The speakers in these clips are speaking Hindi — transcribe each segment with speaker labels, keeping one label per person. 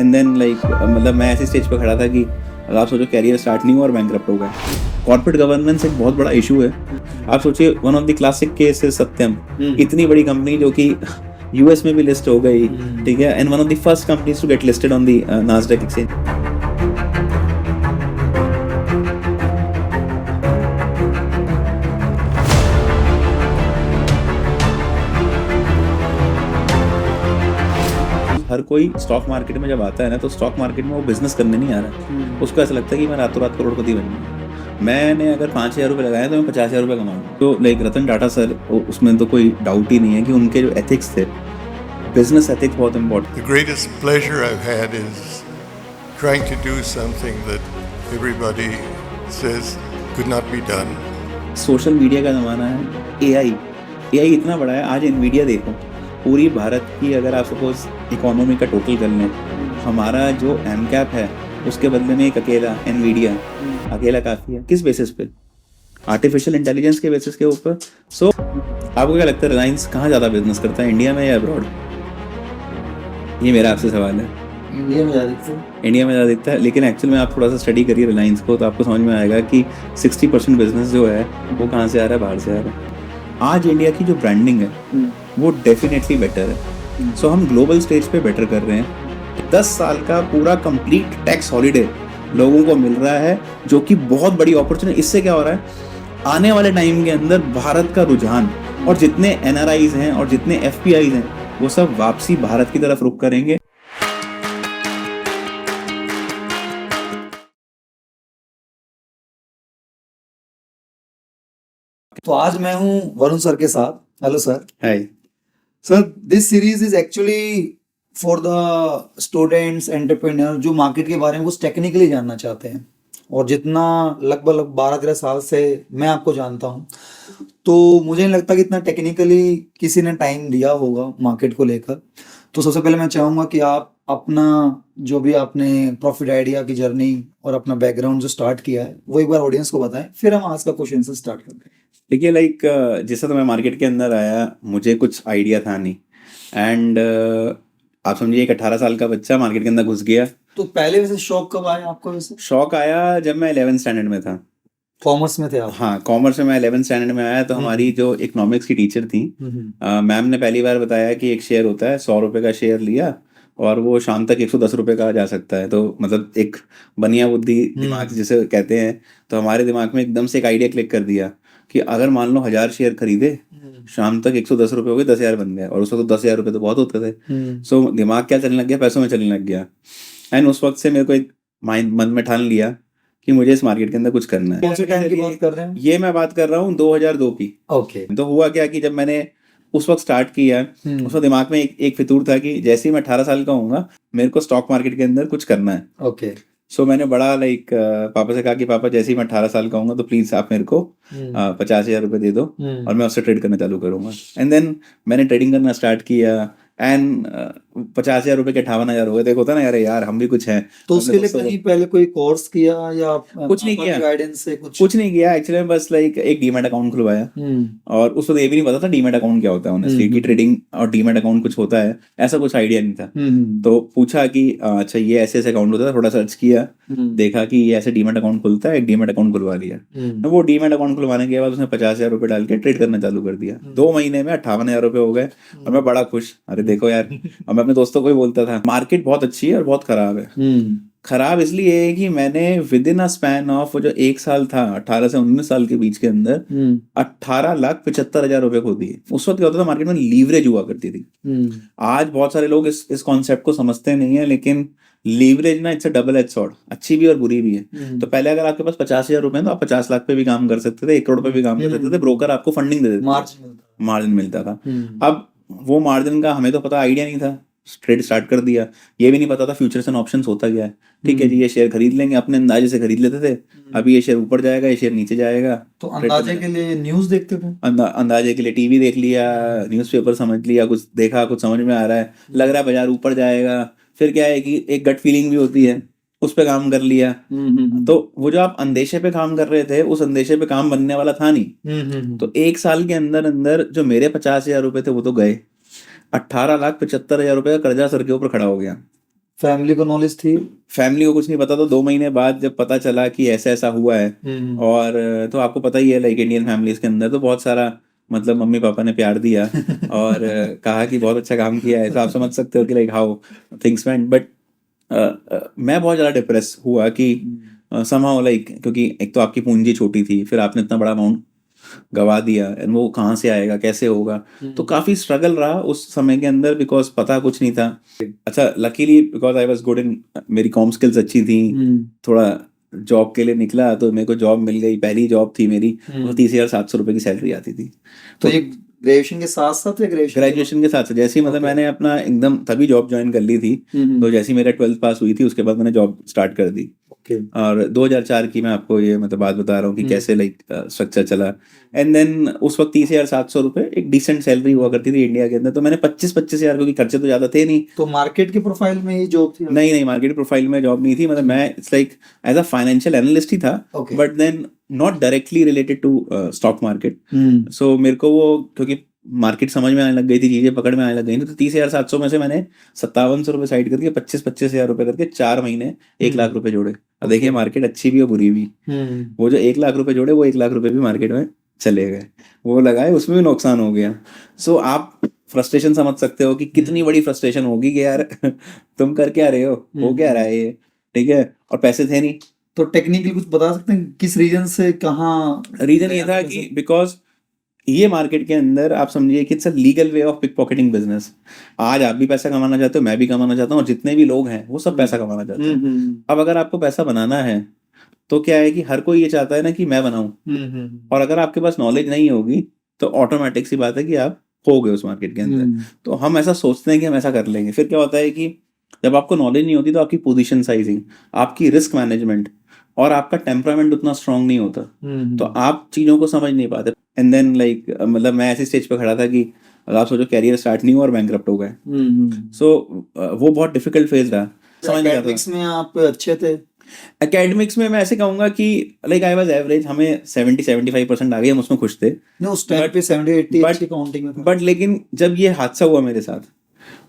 Speaker 1: एंड देन लाइक मतलब मैं ऐसे स्टेज पे खड़ा था कि अगर आप सोचो कैरियर स्टार्ट नहीं हुआ और बैंकरप्ट हो गए। कॉर्पोरेट गवर्नेंस एक बहुत बड़ा इशू है। आप सोचिए one of the classic case है सत्यम, इतनी बड़ी कंपनी जो कि यूएस में भी लिस्ट हो गई, ठीक है, and one of the first companies to get listed on the Nasdaq exchange. हर कोई स्टॉक मार्केट में जब आता है ना, तो स्टॉक मार्केट में वो बिजनेस करने नहीं आ रहा है। उसको ऐसा लगता है कि मैं रातों रात करोड़पति बन गया। मैंने अगर 5,000 रुपये लगाए तो मैं 50,000 रुपये कमाऊंगा। तो लाइक रतन टाटा सर, उसमें तो कोई डाउट ही नहीं है कि उनके जो एथिक्स थे, बिजनेस एथिक्स बहुत important.
Speaker 2: The greatest pleasure I've had is trying to do something that everybody says could not be done.
Speaker 1: Social media का ज़माना है, एआई इतना बड़ा है। आज एनवीडिया देखो, पूरी भारत की अगर आप सपोज इकोनॉमी का टोटल कर लें, हमारा जो एम कैप है उसके बदले में एक अकेला एनवीडिया अकेला काफ़ी है। किस बेसिस पे? आर्टिफिशियल इंटेलिजेंस के बेसिस के ऊपर। सो आपको क्या लगता है रिलायंस कहाँ ज़्यादा बिजनेस करता है, इंडिया में या अब्रॉड? ये मेरा आपसे सवाल है।
Speaker 3: इंडिया में ज़्यादा दिखता है।
Speaker 1: इंडिया में ज़्यादा दिखता है, लेकिन एक्चुअल में आप थोड़ा सा स्टडी करिए रिलायंस को तो आपको समझ में आएगा कि 60% बिजनेस जो है वो कहाँ से आ रहा है, बाहर से आ रहा है। आज इंडिया की जो ब्रांडिंग है वो डेफिनेटली बेटर है। सो हम ग्लोबल स्टेज पे बेटर कर रहे हैं। 10 साल का पूरा कंप्लीट टैक्स हॉलीडे लोगों को मिल रहा है, जो कि बहुत बड़ी अपॉर्चुनिटी। इससे क्या हो रहा है, आने वाले टाइम के अंदर भारत का रुझान और जितने एनआरआईज हैं और जितने एफपीआईज हैं वो सब वापसी भारत की तरफ रुख करेंगे।
Speaker 3: तो आज मैं हूं वरुण सर के साथ। Hello sir.
Speaker 1: Hi
Speaker 3: sir, this series is actually for the students entrepreneur जो मार्केट के बारे में कुछ टेक्निकली जानना चाहते हैं। और जितना लगभग 12-13 साल से मैं आपको जानता हूं, तो मुझे नहीं लगता कि इतना टेक्निकली किसी ने टाइम दिया होगा मार्केट को लेकर। तो सबसे पहले मैं चाहूँगा कि आप अपना जो भी आपने प्रॉफिट आइडिया की जर्नी और अपना बैकग्राउंड जो स्टार्ट किया है वो एक बार ऑडियंस को बताएं, फिर हम आज का क्वेश्चन से स्टार्ट करते हैं।
Speaker 1: देखिए लाइक जैसे तो मैं मार्केट के अंदर आया, मुझे कुछ आइडिया था नहीं, एंड आप समझिए एक 18 साल का बच्चा मार्केट के अंदर घुस गया।
Speaker 3: तो पहले वैसे शौक कब आया आपको? वैसे
Speaker 1: शौक आया जब मैं 11th स्टैंडर्ड में था।
Speaker 3: कॉमर्स में थे आप?
Speaker 1: हाँ, कॉमर्स में मैं 11th स्टैंडर्ड में आया तो हमारी जो इकोनॉमिक्स की टीचर थी, मैम ने पहली बार बताया कि एक शेयर होता है, 100 रुपये का शेयर लिया और वो शाम तक 110 रुपये का जा सकता है। तो मतलब एक बनिया बुद्धि दिमाग जिसे कहते हैं, तो हमारे दिमाग में एकदम से एक आइडिया क्लिक कर दिया कि अगर मान लो 1000 शेयर खरीदे, शाम तक 110 रुपये हो गए, 10,000 बन गया। और उस वक्त तो 10,000 रुपये तो बहुत होते थे। सो दिमाग क्या चलने लग गया, पैसों में चलने लग गया। एंड उस वक्त से मेरे को एक मन में ठान लिया कि मुझे इस मार्केट के अंदर कुछ करना है।
Speaker 3: कौन से टाइम की बात कर रहे हैं?
Speaker 1: ये मैं बात कर रहा हूँ 2002 की।
Speaker 3: ओके।
Speaker 1: तो हुआ क्या कि जब मैंने उस वक्त स्टार्ट किया, उस वक्त दिमाग में एक फितूर था कि जैसे ही मैं 18 साल का होऊंगा मेरे को स्टॉक मार्केट के अंदर कुछ करना है।
Speaker 3: ओके।
Speaker 1: सो मैंने बड़ा लाइक पापा से कहा कि पापा जैसे ही मैं 18 साल का होऊंगा तो प्लीज आप मेरे को 50,000 रुपये दे दो और मैं उससे ट्रेड करना चालू करूंगा। एंड देन मैंने ट्रेडिंग करना स्टार्ट किया एंड 50,000 रुपये के 58,000 हो गए। देखो होता ना यार हम भी कुछ हैं।
Speaker 3: तो उसके लिए कहीं पहले कोई कोर्स किया या
Speaker 1: कुछ नहीं किया,
Speaker 3: गाइडेंस से
Speaker 1: कुछ नहीं किया एक्चुअली में। बस लाइक एक डीमैट अकाउंट खुलवाया और उस वक्त ये भी नहीं पता था डीमैट अकाउंट क्या होता है, ऑनेस्टली कि ट्रेडिंग और डीमैट अकाउंट कुछ होता है, ऐसा कुछ आइडिया नहीं था। तो पूछा कि अच्छा ये ऐसे ऐसे अकाउंट होता है, थोड़ा सर्च किया, देखा कि ये ऐसे डीमैट अकाउंट खुलता है, एक डीमैट अकाउंट खुलवा लिया। तो वो डीमैट अकाउंट खुलवाने के बाद उसने 50,000 रुपये डाल के ट्रेड करना चालू कर दिया। 2 महीने में 58,000 रुपये हो गए और मैं बड़ा खुश। अरे देखो यार, और मैं अपने दोस्तों को भी बोलता था मार्केट बहुत अच्छी है और बहुत खराब है। खराब इसलिए है कि मैंने with in a span of जो 1 साल था, 18 से 19 साल के बीच के अंदर 18,75,000 रुपए खो दिए। उस वक्त क्या होता था, मार्केट में लीवरेज हुआ करती थी। आज बहुत सारे लोग इस कॉन्सेप्ट को समझते नहीं है, लेकिन लीवरेज ना it's a double edge sword, अच्छी भी और बुरी भी है। तो पहले अगर आपके पास 50,000 रुपए हैं तो आप 50 लाख पे भी काम कर सकते थे, 1 करोड़ पे भी काम कर सकते थे। ब्रोकर आपको फंडिंग दे देते थे, मार्जिन मिलता था। अब वो मार्जिन का हमें तो पता आइडिया नहीं था, ट्रेड स्टार्ट कर दिया। ये भी नहीं पता था फ्यूचर्स एंड ऑप्शंस होता क्या है। ठीक है जी, ये शेयर खरीद लेंगे, अपने अंदाजे से खरीद लेते थे। अभी ये शेयर ऊपर जाएगा, ये शेयर नीचे जाएगा।
Speaker 3: तो अंदाजे के लिए न्यूज़ देखते थे?
Speaker 1: अंदाजे के लिए टीवी देख लिया, न्यूज़पेपर समझ लिया, कुछ देखा, कुछ समझ में आ रहा है, लग रहा है बाजार ऊपर जाएगा। फिर क्या है कि एक गट फीलिंग भी होती है, उस पे काम कर लिया। तो वो जो आप अंदेशे पे काम कर रहे थे, उस अंदेशे पे काम बनने वाला था नहीं। तो 1 साल के अंदर अंदर जो मेरे 50,000 रुपए थे वो तो गए। 18,75,000 रुपए का कर्जा सर के ऊपर खड़ा हो गया।
Speaker 3: फैमिली को नॉलेज थी?
Speaker 1: फैमिली को कुछ नहीं पता, तो 2 महीने बाद जब पता चला कि ऐसा ऐसा हुआ है, और तो आपको पता ही है लाइक इंडियन फैमिलीज के अंदर तो बहुत सारा मतलब मम्मी पापा ने प्यार दिया और कहा कि बहुत अच्छा काम किया है, तो आप समझ सकते हो कि like how things went. But मैं बहुत ज़्यादा डिप्रेस हुआ कि समहाउ लाइक, क्योंकि एक तो आपकी पूंजी छोटी थी, फिर आपने इतना बड़ा अमाउंट गवा दिया, एंड वो कहाँ से आएगा, कैसे होगा। तो काफ़ी स्ट्रगल रहा उस समय के अंदर, बिकॉज पता कुछ नहीं था। अच्छा, luckily because I was good in, मेरी कॉम स्किल्स अच्छी थी, थोड़ा जॉब के लिए निकला तो मेरे को जॉब मिल गई, पहली जॉब थी मेरी, और 30,700 रुपये की सैलरी आती थी।
Speaker 3: तो ये ग्रेजुएशन के साथ साथ या
Speaker 1: ग्रेजुएशन के साथ, जैसे ही मतलब मैंने अपना एकदम तभी जॉब ज्वाइन कर ली थी, तो जैसे ही मेरा 12th पास हुई थी उसके बाद मैंने जॉब स्टार्ट कर दी। और 2004 की मैं आपको ये मतलब बात बता रहा हूँ कि कैसे लाइक स्ट्रक्चर चला। एंड देन उस वक्त 30,700 रुपये एक डिसेंट सैलरी हुआ करती थी इंडिया के अंदर। तो मैंने 25,000 क्योंकि खर्चे तो ज्यादा थे नहीं।
Speaker 3: तो मार्केट की प्रोफाइल में ही जॉब थी?
Speaker 1: नहीं, मार्केट प्रोफाइल में जॉब नहीं थी, मतलब मैं it's like as a financial analyst ही था, but then not directly related to stock market. So मेरे को वो, क्योंकि मार्केट समझ में आने लग गई थी, चीजें पकड़ में आने लग गई थी, तो 30,700 में से मैंने 5700 रुपये साइड करके 25,000 रुपये करके 4 महीने 1 लाख रुपए जोड़े। अब देखिए मार्केट अच्छी भी और बुरी भी, वो जो 1 लाख रुपए जोड़े वो 1 लाख रुपए भी मार्केट में चले गए, वो लगाए उसमें भी नुकसान हो गया। सो आप फ्रस्ट्रेशन समझ सकते हो कि कितनी बड़ी फ्रस्ट्रेशन होगी कि यार तुम कर क्या रहे हो क्या रहा है ये, ठीक है, और पैसे थे नहीं।
Speaker 3: तो टेक्निकली कुछ बता सकते हैं किस रीजन से, कहाँ?
Speaker 1: रीजन ये था कि बिकॉज ये मार्केट के अंदर आप समझिए कि it's a legal way of pick pocketing business. आज आप भी पैसा कमाना चाहते हो, मैं भी कमाना चाहता हूँ, और जितने भी लोग हैं वो सब पैसा कमाना चाहते हैं। अब अगर आपको पैसा बनाना है तो क्या है कि हर कोई ये चाहता है ना कि मैं बनाऊं, और अगर आपके पास नॉलेज नहीं होगी तो ऑटोमेटिक सी बात है कि आप हो गए उस मार्केट के अंदर। तो हम ऐसा सोचते हैं कि हम ऐसा कर लेंगे, फिर क्या होता है कि जब आपको नॉलेज नहीं होती तो आपकी पोजीशन साइजिंग, आपकी रिस्क मैनेजमेंट और आपका टेम्परामेंट उतना स्ट्रांग नहीं होता, तो आप चीज़ों को समझ नहीं पाते। एंड देन लाइक मतलब मैं ऐसी स्टेज पे खड़ा था कि आप सोचो कैरियर स्टार्ट नहीं हुआ और बैंकरप्ट हो गए। सो वो बहुत डिफिकल्ट फेज रहा, समझ नहीं आता।
Speaker 3: में आप अच्छे थे?
Speaker 1: एकेडमिक्स में मैं ऐसे कहूंगा कि लाइक आई वाज एवरेज, हमें 70-75% आ गए, हम उसमें खुश थे।
Speaker 3: उस टाइम पे 70-80 की काउंटिंग में था।
Speaker 1: बट लेकिन जब ये हादसा हुआ मेरे साथ,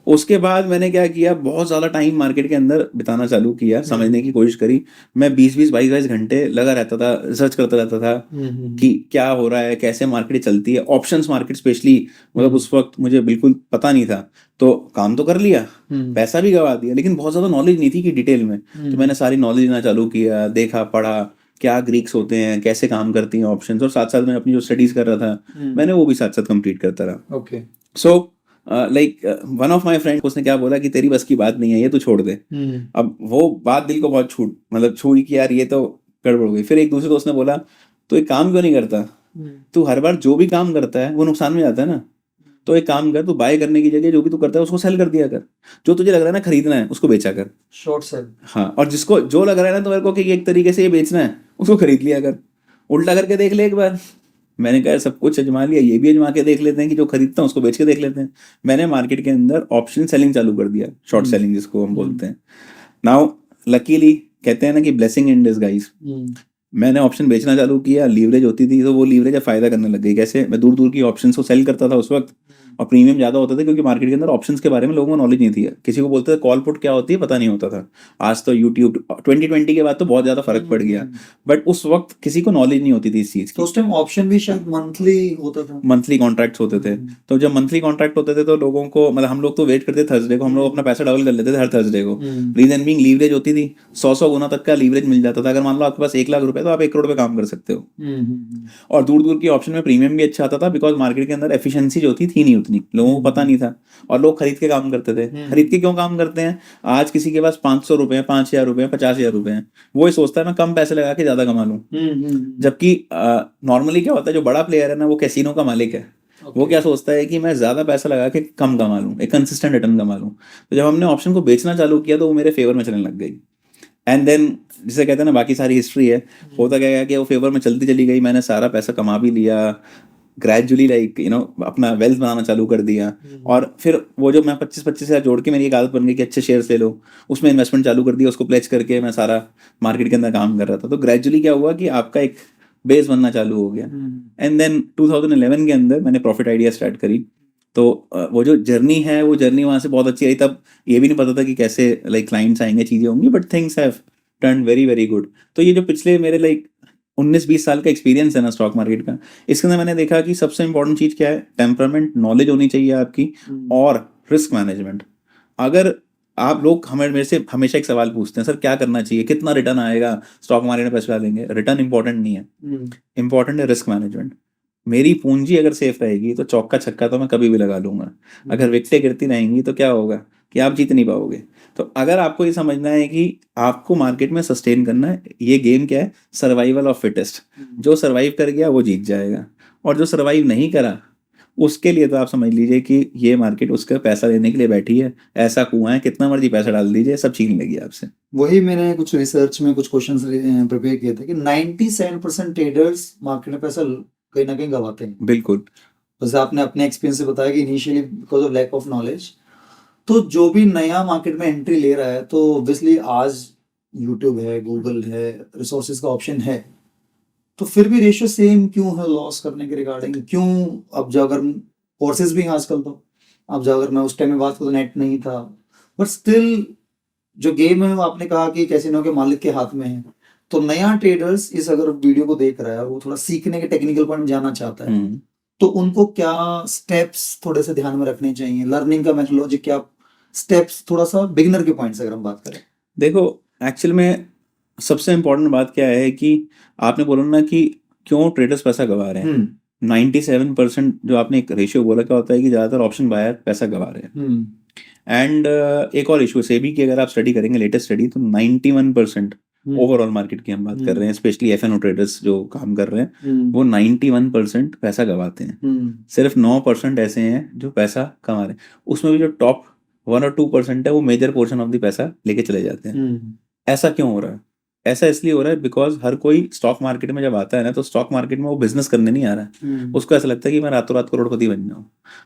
Speaker 1: उसके बाद मैंने क्या किया, बहुत ज़्यादा टाइम मार्केट के अंदर बिताना चालू किया, समझने की कोशिश करी। मैं 20-22 घंटे लगा रहता था, रिसर्च करता रहता था कि क्या हो रहा है, कैसे मार्केट चलती है, ऑप्शंस मार्केट स्पेशली, मतलब उस वक्त मुझे बिल्कुल पता नहीं था। तो काम तो कर लिया, पैसा भी गवा दिया, लेकिन बहुत ज़्यादा नॉलेज नहीं थी कि डिटेल में। तो मैंने सारी नॉलेज लेना चालू किया, देखा, पढ़ा क्या ग्रीक्स होते हैं, कैसे काम करती हैं ऑप्शंस, और साथ साथ मैं अपनी जो स्टडीज कर रहा था मैंने वो भी साथ साथ कंप्लीट करता रहा।
Speaker 3: Okay.
Speaker 1: So like one of my friend, उसने क्या बोला कि तेरी बस की बात नहीं है ये, तू छोड़ दे। अब वो बात दिल को बहुत छूई कि यार ये तो गड़बड़ हो गई। फिर एक दूसरे दोस्त ने बोला तो एक काम क्यों नहीं करता, तू हर बार जो भी काम करता है वो नुकसान में जाता है ना, तो एक काम कर, तू बाय करने की जगह जो भी तू करता है उसको सेल कर दिया कर, जो तुझे लग रहा है ना खरीदना है उसको बेचा कर,
Speaker 3: शॉर्ट सेल।
Speaker 1: हाँ, और जिसको जो लग रहा है ना तुम्हारे को कि एक तरीके से ये बेचना है उसको खरीद लिया कर, उल्टा करके देख ले एक बार। मैंने कहा सब कुछ आजमा लिया, ये भी आजमा के देख लेते हैं कि जो खरीदता है उसको बेच के देख लेते हैं। मैंने मार्केट के अंदर ऑप्शन सेलिंग चालू कर दिया, शॉर्ट सेलिंग जिसको हम बोलते हैं। नाउ लकीली कहते हैं ना कि ब्लेसिंग इन डिस्गाइज, मैंने ऑप्शन बेचना चालू किया, लीवरेज होती थी तो वो लीवरेज फायदा करने लग गई। कैसे, मैं दूर दूर की ऑप्शन को सेल करता था उस वक्त, और प्रीमियम ज्यादा होता था क्योंकि मार्केट के अंदर ऑप्शंस के बारे में लोगों को नॉलेज नहीं थी। किसी को बोलते थे कॉल पुट क्या होती है पता नहीं होता था। आज तो यूट्यूब 2020 के बाद तो बहुत ज्यादा फर्क पड़ गया, बट उस वक्त किसी को नॉलेज नहीं होती थी इस चीज की।
Speaker 3: तो उस टाइम ऑप्शन भी शायद मंथली होता था,
Speaker 1: मंथली कॉन्ट्रैक्ट होते थे। तो जब मंथली कॉन्ट्रैक्ट होते थे तो लोगों को, मतलब हम लोग तो वेट करते थर्सडे को, हम लोग अपना पैसा डबल कर लेते थे हर थर्सडे को। रीजन बीइंग लीवरेज होती थी, 100 गुना तक का लीवरेज मिल जाता था। अगर मान लो आपके पास 1 लाख रुपए तो आप 1 करोड़ पे काम कर सकते हो। और दूर दूर की ऑप्शन में प्रीमियम भी अच्छा आता था, बिकॉज मार्केट के अंदर एफिशिएंसी जो थी नहीं उतनी, लोगों को पता नहीं था, और लोग खरीद के काम करते थे। खरीद के क्यों काम करते हैं, आज किसी के पास 500 रुपए, 5,000 रुपए, 50,000 रुपए हैं, वो ये सोचता है मैं कम पैसे लगा के ज्यादा कमा लूं। जबकि नॉर्मली क्या होता है, जो बड़ा प्लेयर है ना वो कैसीनो का मालिक है, वो क्या सोचता है कि मैं ज्यादा पैसा लगा के कम कमा लूं, एक कंसिस्टेंट रिटर्न कमा लूं। तो जब हमने ऑप्शन को बेचना चालू किया तो वो मेरे फेवर में चलने लग गई। एंड देन जिसे कहते हैं ना बाकी सारी हिस्ट्री है। होता क्या है कि वो फेवर में चलती चली गई, मैंने सारा पैसा कमा भी लिया, ग्रेजुअली लाइक अपना वेल्थ बनाना चालू कर दिया। और फिर वो जो मैं 25,000 जोड़ के मेरी एक आदत बन गई कि अच्छे शेयर्स ले लो, उसमें इन्वेस्टमेंट चालू कर दिया, उसको प्लेज करके मैं सारा मार्केट के अंदर काम कर रहा था। तो ग्रेजुअली क्या हुआ कि आपका एक बेस बनना चालू हो गया। एंड देन 2011 के अंदर मैंने प्रॉफिट आइडिया स्टार्ट करी। तो वो जो जर्नी है वो जर्नी वहाँ से बहुत अच्छी आई। तब ये भी नहीं पता था कि कैसे लाइक क्लाइंट्स आएंगे, चीज़ें होंगी, but things have turn very very good. तो ये जो पिछले मेरे लाइक 19-20 साल का एक्सपीरियंस है ना स्टॉक मार्केट का, इसके अंदर मैंने देखा कि सबसे इंपॉर्टेंट चीज़ क्या है, टेम्परामेंट, नॉलेज होनी चाहिए आपकी, और रिस्क मैनेजमेंट। अगर आप लोग मेरे से हमेशा एक सवाल पूछते हैं, सर क्या करना चाहिए, कितना रिटर्न आएगा स्टॉक मार्केट में पैसे डालेंगे? रिटर्न इंपॉर्टेंट नहीं है, इंपॉर्टेंट है रिस्क मैनेजमेंट। मेरी पूंजी अगर सेफ रहेगी तो चौका छक्का तो मैं कभी भी लगा लूंगा। अगर विकेटें गिरती रहेंगी तो क्या होगा कि आप जीत नहीं पाओगे। तो अगर आपको ये समझना है कि आपको मार्केट में सस्टेन करना है, ये गेम क्या है, सर्वाइवल ऑफ फिटेस्ट। जो सर्वाइव कर गया वो जीत जाएगा, और जो सर्वाइव नहीं करा उसके लिए तो आप समझ लीजिए कि ये मार्केट उसका पैसा लेने के लिए बैठी है। ऐसा कुआं है, कितना मर्जी पैसा डाल दीजिए सब छीन लेगी आपसे।
Speaker 3: वही मैंने कुछ रिसर्च में कुछ क्वेश्चंस प्रिपेयर किए थे कि 97% ट्रेडर्स मार्केट में पैसा कहीं ना कहीं गवाते हैं।
Speaker 1: बिल्कुल,
Speaker 3: जैसे आपने अपने एक्सपीरियंस से बताया कि initially because of lack of knowledge. तो जो भी नया मार्केट में एंट्री ले रहा है, तो ऑब्वियसली आज यूट्यूब है, गूगल है, रिसोर्सेज का ऑप्शन है, तो फिर भी रेशियो सेम क्यों है लॉस करने के रिगार्डिंग? क्यों? अब जो अगर कोर्सेज भी हैं आजकल, तो अब जो अगर मैं उस टाइम में बात करूँ तो नेट नहीं था, बट स्टिल जो गेम है वो आपने कहा कि कैसीनो के मालिक के हाथ में है। तो नया ट्रेडर्स इस अगर वीडियो को देख रहा है, वो थोड़ा सीखने के टेक्निकल पॉइंट जाना चाहता है, तो उनको क्या स्टेप्स थोड़े से ध्यान में रखने चाहिए? लर्निंग का मेथोडोलॉजी क्या स्टेप्स, थोड़ा सा बिगिनर के पॉइंट से अगर हम बात करें।
Speaker 1: देखो एक्चुअल में सबसे इम्पोर्टेंट बात क्या है कि आपने बोला ना कि क्यों ट्रेडर्स पैसा गवा रहे हैं। 97% जो आपने एक रेशियो बोला, क्या होता है कि ज्यादातर ऑप्शन बायर पैसा गवा रहे हैं। एंड एक और इशू सेबी की अगर आप स्टडी करेंगे, लेटेस्ट स्टडी, तो 91% ओवरऑल मार्केट की हम बात कर रहे हैं, स्पेशली एफएनओ ट्रेडर्स जो काम कर रहे हैं, वो 91% पैसा गवाते हैं। सिर्फ 9% ऐसे हैं जो पैसा कमा रहे हैं। उसमें भी जो टॉप 1 और 2% है वो मेजर पोर्शन ऑफ द पैसा लेके चले जाते हैं। ऐसा क्यों हो रहा है? ऐसा इसलिए हो रहा है बिकॉज हर कोई स्टॉक मार्केट में जब आता है ना, तो स्टॉक मार्केट में वो बिजनेस करने नहीं आ रहा है। उसको ऐसा लगता है कि मैं रातों रात करोड़पति बन जाऊँ।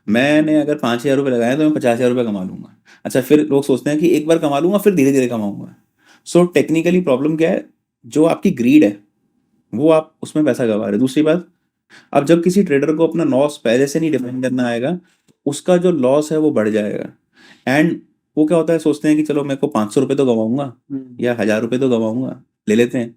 Speaker 1: मैंने अगर 5,000 रुपये लगाए तो मैं 50,000 रुपये कमा लूंगा। अच्छा, फिर लोग सोचते हैं कि एक बार कमा लूंगा फिर धीरे धीरे कमाऊंगा। सो टेक्निकली प्रॉब्लम क्या है, जो आपकी ग्रीड है वो आप उसमें पैसा गवा रहे हैं। दूसरी बात, अब जब किसी ट्रेडर को अपना लॉस पहले से नहीं डिफाइन करना आएगा, उसका जो लॉस है वो बढ़ जाएगा। एंड वो क्या होता है, सोचते हैं कि चलो मेरे को 500 रुपये तो गवाऊंगा या 1,000 रुपये तो गवाऊंगा, ले लेते हैं।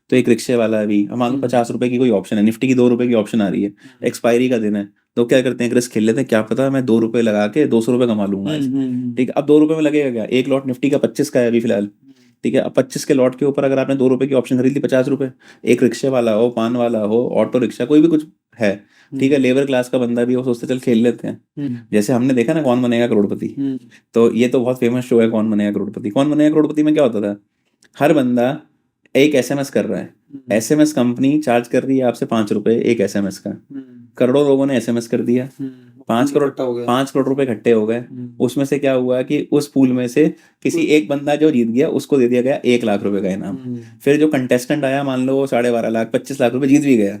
Speaker 1: तो एक रिक्शे वाला भी, मान लो 50 रुपए की कोई ऑप्शन है, निफ्टी की 2 रुपए की ऑप्शन आ रही है, एक्सपायरी का दिन है, तो क्या करते हैं, रिस्क खेल लेते हैं, क्या पता मैं 2 रुपए लगा के 200 रुपए कमा लूंगा। ठीक है, अब 2 रुपए में लगेगा क्या? एक लॉट निफ्टी का 25 का है अभी फिलहाल। ठीक है, अब 25 के लॉट के ऊपर अगर आपने 2 रुपए की ऑप्शन खरीद ली, 50 रुपए। एक रिक्शे वाला हो, पान वाला हो, ऑटो रिक्शा, कोई भी कुछ है, ठीक है, लेबर क्लास का बंदा भी हो, सोचते चल खेल लेते हैं। जैसे हमने देखा ना कौन बनेगा करोड़पति, तो ये तो बहुत फेमस शो है कौन बनेगा करोड़पति। कौन बनेगा करोड़पति में क्या होता था, हर बंदा एक एसएमएस कर रहा है, एसएमएस कंपनी चार्ज कर रही है आपसे 5 रुपए एक एसएमएस का। करोड़ों लोगों ने एसएमएस कर दिया, 5 करोड़ रुपए इकट्ठे हो गए। उसमें से क्या हुआ कि उस पूल में से किसी एक बंदा जो जीत गया उसको दे दिया गया 1 लाख रुपए का इनाम। फिर जो कंटेस्टेंट आया, मान लो 12.5 लाख 25 लाख रुपए जीत भी गया।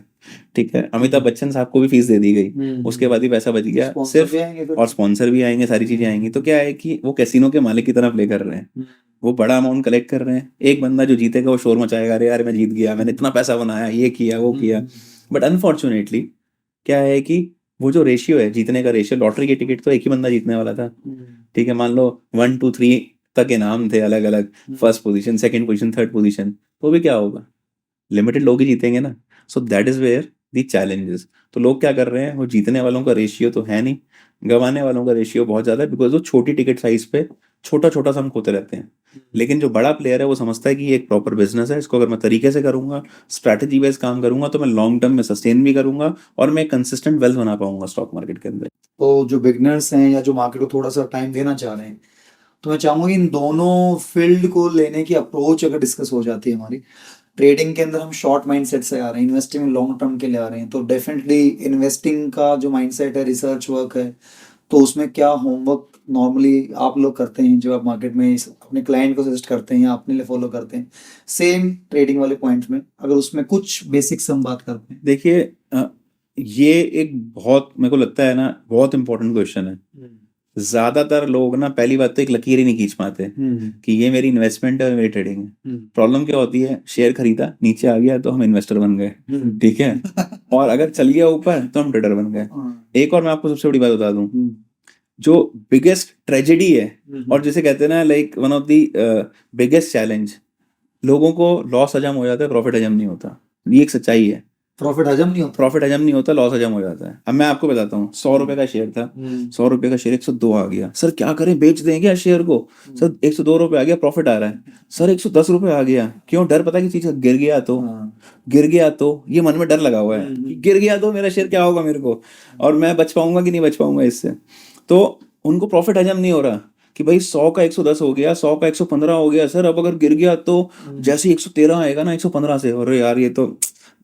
Speaker 1: ठीक है, अमिताभ बच्चन साहब को भी फीस दे दी गई, उसके बाद ही पैसा बच गया सिर्फ, और स्पॉन्सर भी आएंगे, सारी चीजें आएंगी। तो क्या है कि वो कैसीनो के मालिक की तरह प्ले कर रहे हैं, वो बड़ा अमाउंट कलेक्ट कर रहे हैं। एक बंदा जो जीतेगा वो शोर मचाएगा, अरे यार मैं जीत गया, मैंने इतना पैसा बनाया, ये किया वो किया। बट अनफॉर्चुनेटली क्या है कि वो जो रेशियो है, जीतने का रेशियो, लॉटरी की टिकट तो एक ही बंदा जीतने वाला था। ठीक है, मान लो 1 2 3 तक इनाम थे अलग अलग, first position, second position, third position, तो भी क्या होगा, लिमिटेड लोग ही जीतेंगे ना। So that is where the challenges. तो लोग क्या कर रहे हैं, वो जीतने वालों का रेशियो तो है नहीं, गंवाने वालों का रेशियो बहुत ज्यादा है, बिकॉज वो छोटी टिकट साइज पे छोटा छोटा सम खोते रहते हैं। लेकिन जो बड़ा प्लेयर है वो समझता है कि ये एक प्रॉपर बिजनेस है, इसको अगर मैं तरीके से करूंगा, स्ट्रैटेजी वाइज काम करूंगा, तो मैं लॉन्ग टर्म में सस्टेन भी करूंगा और मैं कंसिस्टेंट वेल्थ बना पाऊंगा स्टॉक मार्केट के अंदर।
Speaker 3: तो जो बिगनर्स हैं या जो मार्केट को थोड़ा सा टाइम देना चाह रहे हैं, तो मैं चाहूंगा इन दोनों फील्ड को लेने की अप्रोच अगर डिस्कस हो जाती है हमारी। ट्रेडिंग के अंदर हम शॉर्ट माइंडसेट से आ रहे हैं, इन्वेस्टिंग में लॉन्ग टर्म के लिए आ रहे हैं, तो डेफिनेटली इन्वेस्टिंग का जो माइंडसेट है, रिसर्च वर्क है, तो उसमें क्या होमवर्क नॉर्मली आप लोग करते हैं जो आप मार्केट में अपने क्लाइंट को सजेस्ट करते हैं या अपने लिए फॉलो करते हैं, सेम ट्रेडिंग वाले पॉइंट्स में अगर उसमें कुछ बेसिक्स हम बात करते हैं?
Speaker 1: देखिए ये एक बहुत, मेरे को लगता है ना, बहुत इंपॉर्टेंट क्वेश्चन है। ज्यादातर लोग ना पहली बात तो एक लकीर ही नहीं खींच पाते कि ये मेरी इन्वेस्टमेंट है और मेरी ट्रेडिंग है। प्रॉब्लम क्या होती है, शेयर खरीदा नीचे आ गया तो हम इन्वेस्टर बन गए, ठीक है, और अगर चल गया ऊपर तो हम ट्रेडर बन गए। एक और मैं आपको सबसे बड़ी बात बता दूं, जो बिगेस्ट ट्रेजेडी है और जिसे कहते हैं ना like one of the biggest challenge, लोगों को लॉस हजम हो जाता है, प्रॉफिट हजम नहीं होता। ये एक सच्चाई है,
Speaker 3: प्रॉफिट हजम नहीं होता,
Speaker 1: लॉस हजम हो जाता है। अब मैं आपको बताता हूँ, 100 रुपए का शेयर था, 100 रुपए का शेयर 102 आ गया, सर क्या करें, बेच दें क्या शेयर को? सर 102 रुपए आ गया, प्रॉफिट आ रहा है, सर 110 रुपए आ गया, क्यों? डर, पता है कि चीज गिर गया तो ये मन में डर लगा हुआ है कि गिर गया तो मेरा शेयर क्या होगा मेरे को, और मैं बच पाऊंगा कि नहीं बच पाऊंगा इससे। तो उनको प्रॉफिट हजम नहीं हो रहा कि भाई 100 का 110 हो गया, 100 का 115 हो गया, सर अब अगर गिर गया तो जैसे 113 आएगा ना 115 से, अरे यार ये तो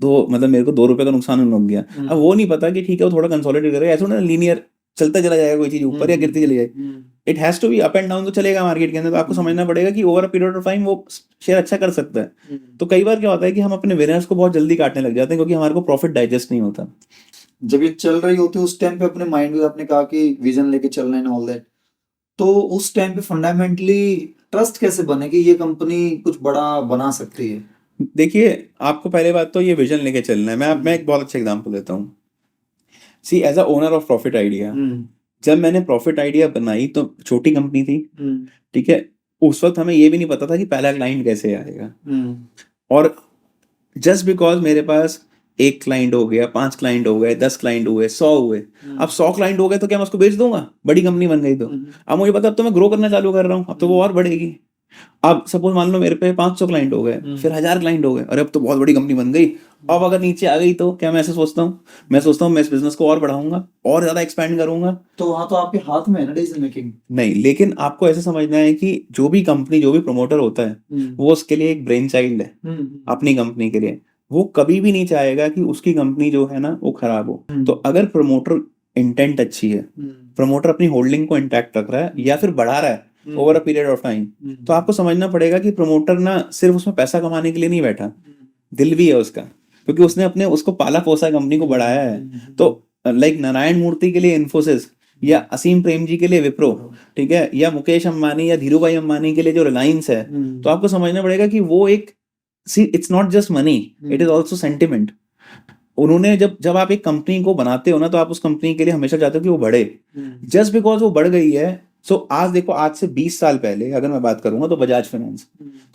Speaker 1: मतलब मेरे को 2 रुपए का नुकसान हो गया। अब वो नहीं पता कि ठीक है वो थोड़ा कंसोलिडेट करेगा, ऐसा ना लीनियर चलता चला जाएगा कोई चीज ऊपर या गिरती चली जाएगी। It has to be up and down तो चलेगा मार्केट के अंदर। तो आपको समझना पड़ेगा कि over a period of time वो शेयर अच्छा कर सकता है। तो कई बार क्या होता है कि हम अपने विनर्स को बहुत जल्दी काटने लग जाते हैं क्योंकि हमारे को प्रॉफिट डाइजेस्ट नहीं होता।
Speaker 3: जब ये चल रही होती है उस टाइम पे अपने माइंड में आपने कहा कि विजन लेके चलना है ऑल दैट, तो उस टाइम पे फंडामेंटली ट्रस्ट कैसे बने कि ये कंपनी कुछ बड़ा बना सकती है?
Speaker 1: देखिए, आपको पहले बात तो ये विजन लेके चलना है। मैं एक बहुत अच्छा एग्जांपल देता हूँ। See as a owner of profit idea, जब मैंने प्रॉफिट आइडिया बनाई तो छोटी कंपनी थी, ठीक है, उस वक्त हमें ये भी नहीं पता था कि पहला क्लाइंट कैसे आएगा। और जस्ट बिकॉज मेरे पास 1 क्लाइंट हो गया, 5 क्लाइंट हो गए, 10 क्लाइंट हुए, 100 हुए, अब 100 क्लाइंट हो गए तो क्या मैं उसको बेच दूंगा? बड़ी कंपनी बन गई तो अब मुझे पता, अब तो मैं ग्रो करना चालू कर रहा हूँ, अब तो वो और बढ़ेगी। अब सपोज मान लो मेरे पे 500 क्लाइंट हो गए, फिर 1000 क्लाइंट हो गए, अरे अब तो बहुत बड़ी कंपनी बन गई। अब अगर नीचे आ गई तो क्या मैं ऐसे सोचता हूँ? मैं सोचता हूँ मैं इस बिजनेस को और बढ़ाऊंगा और ज्यादा एक्सपैंड करूंगा।
Speaker 3: तो वहां तो आपके हाथ में है ना डिसीजन मेकिंग।
Speaker 1: नहीं, लेकिन आपको ऐसे समझना है कि जो भी कंपनी, जो भी प्रमोटर होता है, वो उसके लिए एक ब्रेन चाइल्ड है अपनी कंपनी के लिए। वो कभी भी नहीं चाहेगा कि उसकी कंपनी जो है ना वो खराब हो। तो अगर प्रमोटर इंटेंट अच्छी है, प्रमोटर अपनी होल्डिंग को इंटैक्ट रख रहा है या फिर बढ़ा रहा है over a period of time, तो आपको समझना पड़ेगा कि प्रमोटर ना सिर्फ उसमें पैसा कमाने के लिए नहीं बैठा, दिल भी है उसका, क्योंकि उसने उसको पाला पोसा, कंपनी को बढ़ाया है। तो लाइक नारायण मूर्ति के लिए इन्फोसिस, या असीम प्रेम जी के लिए विप्रो, ठीक है, या मुकेश अंबानी या धीरू भाई अंबानी के लिए जो रिलायंस है, तो आपको समझना पड़ेगा कि वो एक, see it's not just money, it is also sentiment. उन्होंने जब आप एक कंपनी को बनाते हो ना, तो आप उस कंपनी के लिए हमेशा चाहते हो कि वो बढ़े। जस्ट बिकॉज वो बढ़ गई है, सो आज देखो, आज से 20 साल पहले अगर मैं बात करूंगा तो बजाज फाइनेंस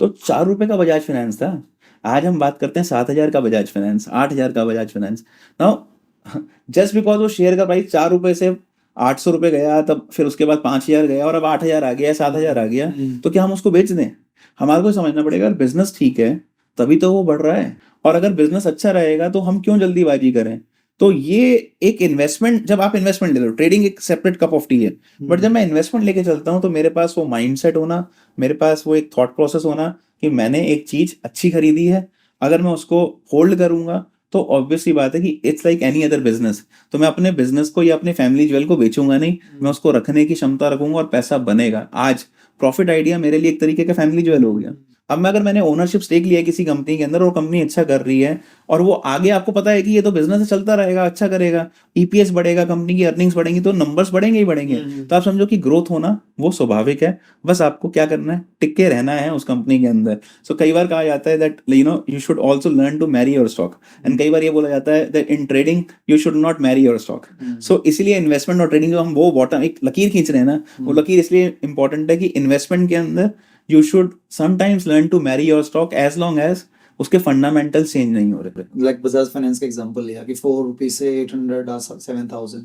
Speaker 1: तो 4 रुपए का बजाज फाइनेंस था। आज हम बात करते हैं 7,000 का बजाज फाइनेंस, 8,000 का Bajaj finance. Now just because वो शेयर का प्राइस 4 रुपए से 800 रुपए गया, तब फिर उसके बाद 5,000 गया और अब 8,000 आ गया, 7,000 आ गया, तो क्या हम उसको बेच दें? हमारे को समझना पड़ेगा बिजनेस ठीक है तभी तो वो बढ़ रहा है, और अगर बिजनेस अच्छा रहेगा तो हम क्यों जल्दीबाजी करें? तो ये एक इन्वेस्टमेंट, जब आप इन्वेस्टमेंट ले लो, ट्रेडिंग एक सेपरेट कप ऑफ टी है, बट जब मैं इन्वेस्टमेंट लेके चलता हूँ तो मेरे पास वो माइंडसेट होना, मेरे पास वो एक थॉट प्रोसेस होना कि मैंने एक चीज अच्छी खरीदी है, अगर मैं उसको होल्ड करूंगा तो ऑब्वियसली बात है कि it's like any other business. तो मैं अपने बिजनेस को या अपने फैमिली ज्वेल को बेचूंगा नहीं, मैं उसको रखने की क्षमता रखूंगा और पैसा बनेगा। आज प्रॉफिट आइडिया मेरे लिए एक तरीके का फैमिली ज्वेल हो गया। अब अगर मैंने ओनरशिप स्टेक लिया है किसी कंपनी के अंदर और कंपनी अच्छा कर रही है और वो आगे आपको पता है कि ये तो बिजनेस चलता रहेगा, अच्छा करेगा, ईपीएस बढ़ेगा, कंपनी की अर्निंग्स बढ़ेंगी, तो नंबर्स बढ़ेंगे ही बढ़ेंगे। तो आप समझो कि ग्रोथ होना वो स्वाभाविक है, बस आपको क्या करना है, टिके रहना है उस कंपनी के अंदर। सो कई बार कहा जाता है that you should also learn to marry your stock, and कई बार ये बोला जाता है that in trading you should not marry your stock. So इसलिए इन्वेस्टमेंट और ट्रेडिंग जो हम वो बॉटम एक लकीर खींच रहे हैं ना, वो लकीर इसलिए इंपॉर्टेंट है कि इन्वेस्टमेंट के अंदर you should sometimes learn to marry your stock as long as उसके फंडामेंटल चेंज नहीं हो रहे।
Speaker 3: लाइक बजाज फाइनेंस का एग्जांपल लिया कि 4 रुपीज से 800 7,000,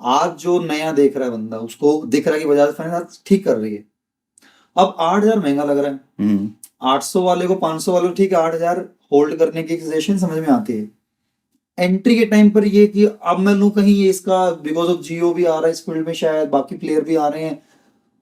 Speaker 3: आज जो नया देख रहा है बंदा, उसको दिख रहा है कि बजाज फाइनेंस आज ठीक कर रही है, अब 8,000 महंगा लग रहा है, 800 वाले को 500 वाले को ठीक है, 8,000 होल्ड करने की सिचुएशन समझ में आती है। एंट्री के टाइम पर ये कि अब मैं लूं कहीं, ये इसका बिकॉज ऑफ जियो भी आ रहा है इस फील्ड में, शायद बाकी प्लेयर भी आ रहे हैं,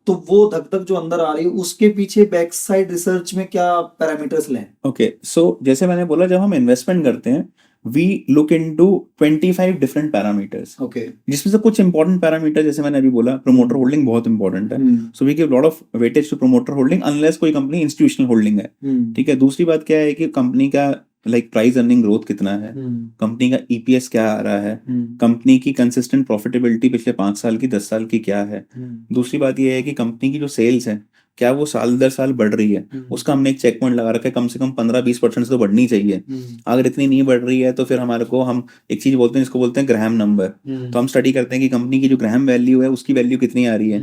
Speaker 3: तो वो धक धक जो अंदर आ रही है उसके पीछे बैक साइड रिसर्च में क्या पैरामीटर्स लें?
Speaker 1: ओके, सो जैसे मैंने बोला, जब हम इन्वेस्टमेंट करते हैं we look into 25 different parameters,
Speaker 3: okay,
Speaker 1: जिसमें से कुछ इंपॉर्टेंट पैरामीटर, जैसे मैंने अभी बोला, प्रमोटर होल्डिंग बहुत इंपॉर्टेंट है, so we give lot of weightage to promoter holding unless कोई कंपनी इंस्टीट्यूशनल होल्डिंग है, ठीक है। दूसरी बात क्या है कि कंपनी का लाइक प्राइस अर्निंग ग्रोथ कितना है, कंपनी का ईपीएस क्या आ रहा है, कंपनी की कंसिस्टेंट प्रॉफिटेबिलिटी पिछले 5 साल की 10 साल की क्या है। दूसरी बात ये है कि कंपनी की जो सेल्स है क्या वो साल दर साल बढ़ रही है, उसका हमने एक चेक पॉइंट लगा रखा है, कम से कम 15-20% से तो बढ़नी चाहिए। अगर इतनी नहीं बढ़ रही है तो फिर हमारे को, हम एक चीज बोलते हैं जिसको बोलते हैं ग्राहम नंबर, तो हम स्टडी करते हैं कि कंपनी की जो ग्राहम वैल्यू है उसकी वैल्यू कितनी आ रही है।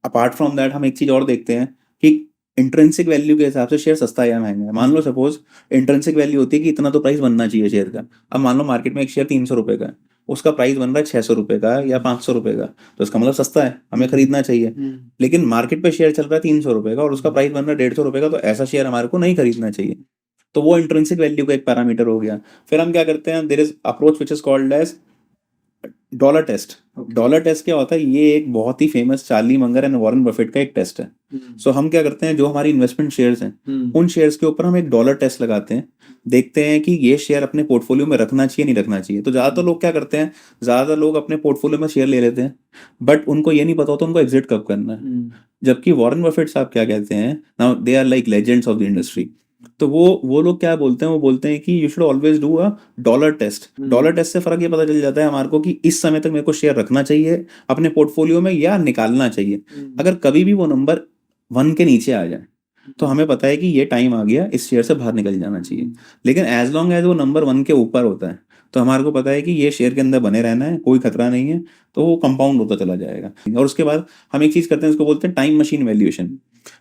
Speaker 1: अपार्ट फ्रॉम दैट हम एक चीज और देखते हैं कि इंट्रिंसिक वैल्यू के हिसाब से शेयर सस्ता है या महंगा है। मान लो सपोज इंट्रिंसिक वैल्यू होती है कि इतना तो प्राइस बनना चाहिए शेयर का। अब मान लो मार्केट में एक शेयर 300 रुपए का है, उसका प्राइस बन रहा है 600 रुपए का या 500 रुपए का, तो इसका मतलब सस्ता है, हमें खरीदना चाहिए। लेकिन मार्केट पे शेयर चल रहा है 300 रुपए का और उसका प्राइस बन रहा है 150 रुपए का, तो ऐसा शेयर हमारे को नहीं खरीदना चाहिए। तो वो इंट्रिंसिक वैल्यू का एक पैरामीटर हो गया। फिर हम क्या करते हैं, there is approach which is called as dollar test. Dollar test क्या होता है, ये एक बहुत ही famous Charlie Munger and Warren Buffett का एक टेस्ट है। सो हम क्या करते हैं, जो हमारी इन्वेस्टमेंट शेयर्स हैं उन शेयर्स के ऊपर हम एक डॉलर टेस्ट लगाते हैं, देखते हैं कि ये शेयर अपने पोर्टफोलियो में रखना चाहिए नहीं रखना चाहिए। तो ज्यादातर लोग क्या करते हैं, ज्यादातर लोग अपने पोर्टफोलियो में शेयर ले लेते हैं बट उनको ये नहीं पता होता उनको एग्जिट कब करना है। जबकि वॉरेन बफेट साहब क्या कहते हैं, now they are like legends of the industry, तो वो लोग क्या बोलते हैं, वो बोलते हैं कि you should always do a dollar test. Dollar test से फर्क ये पता चल जाता है हमारे को कि इस समय तक मेरे को शेयर रखना चाहिए अपने पोर्टफोलियो में या निकालना चाहिए। अगर कभी भी वो नंबर 1 के नीचे आ जाए तो हमें पता है कि ये टाइम आ गया, इस शेयर से बाहर निकल जाना चाहिए। लेकिन एज लॉन्ग एज वो नंबर 1 के ऊपर होता है तो हमारे को पता है कि ये शेयर के अंदर बने रहना है, कोई खतरा नहीं है, तो वो कंपाउंड होता चला जाएगा। और उसके बाद हम एक चीज करते हैं, उसको बोलते हैं टाइम मशीन वैल्यूएशन।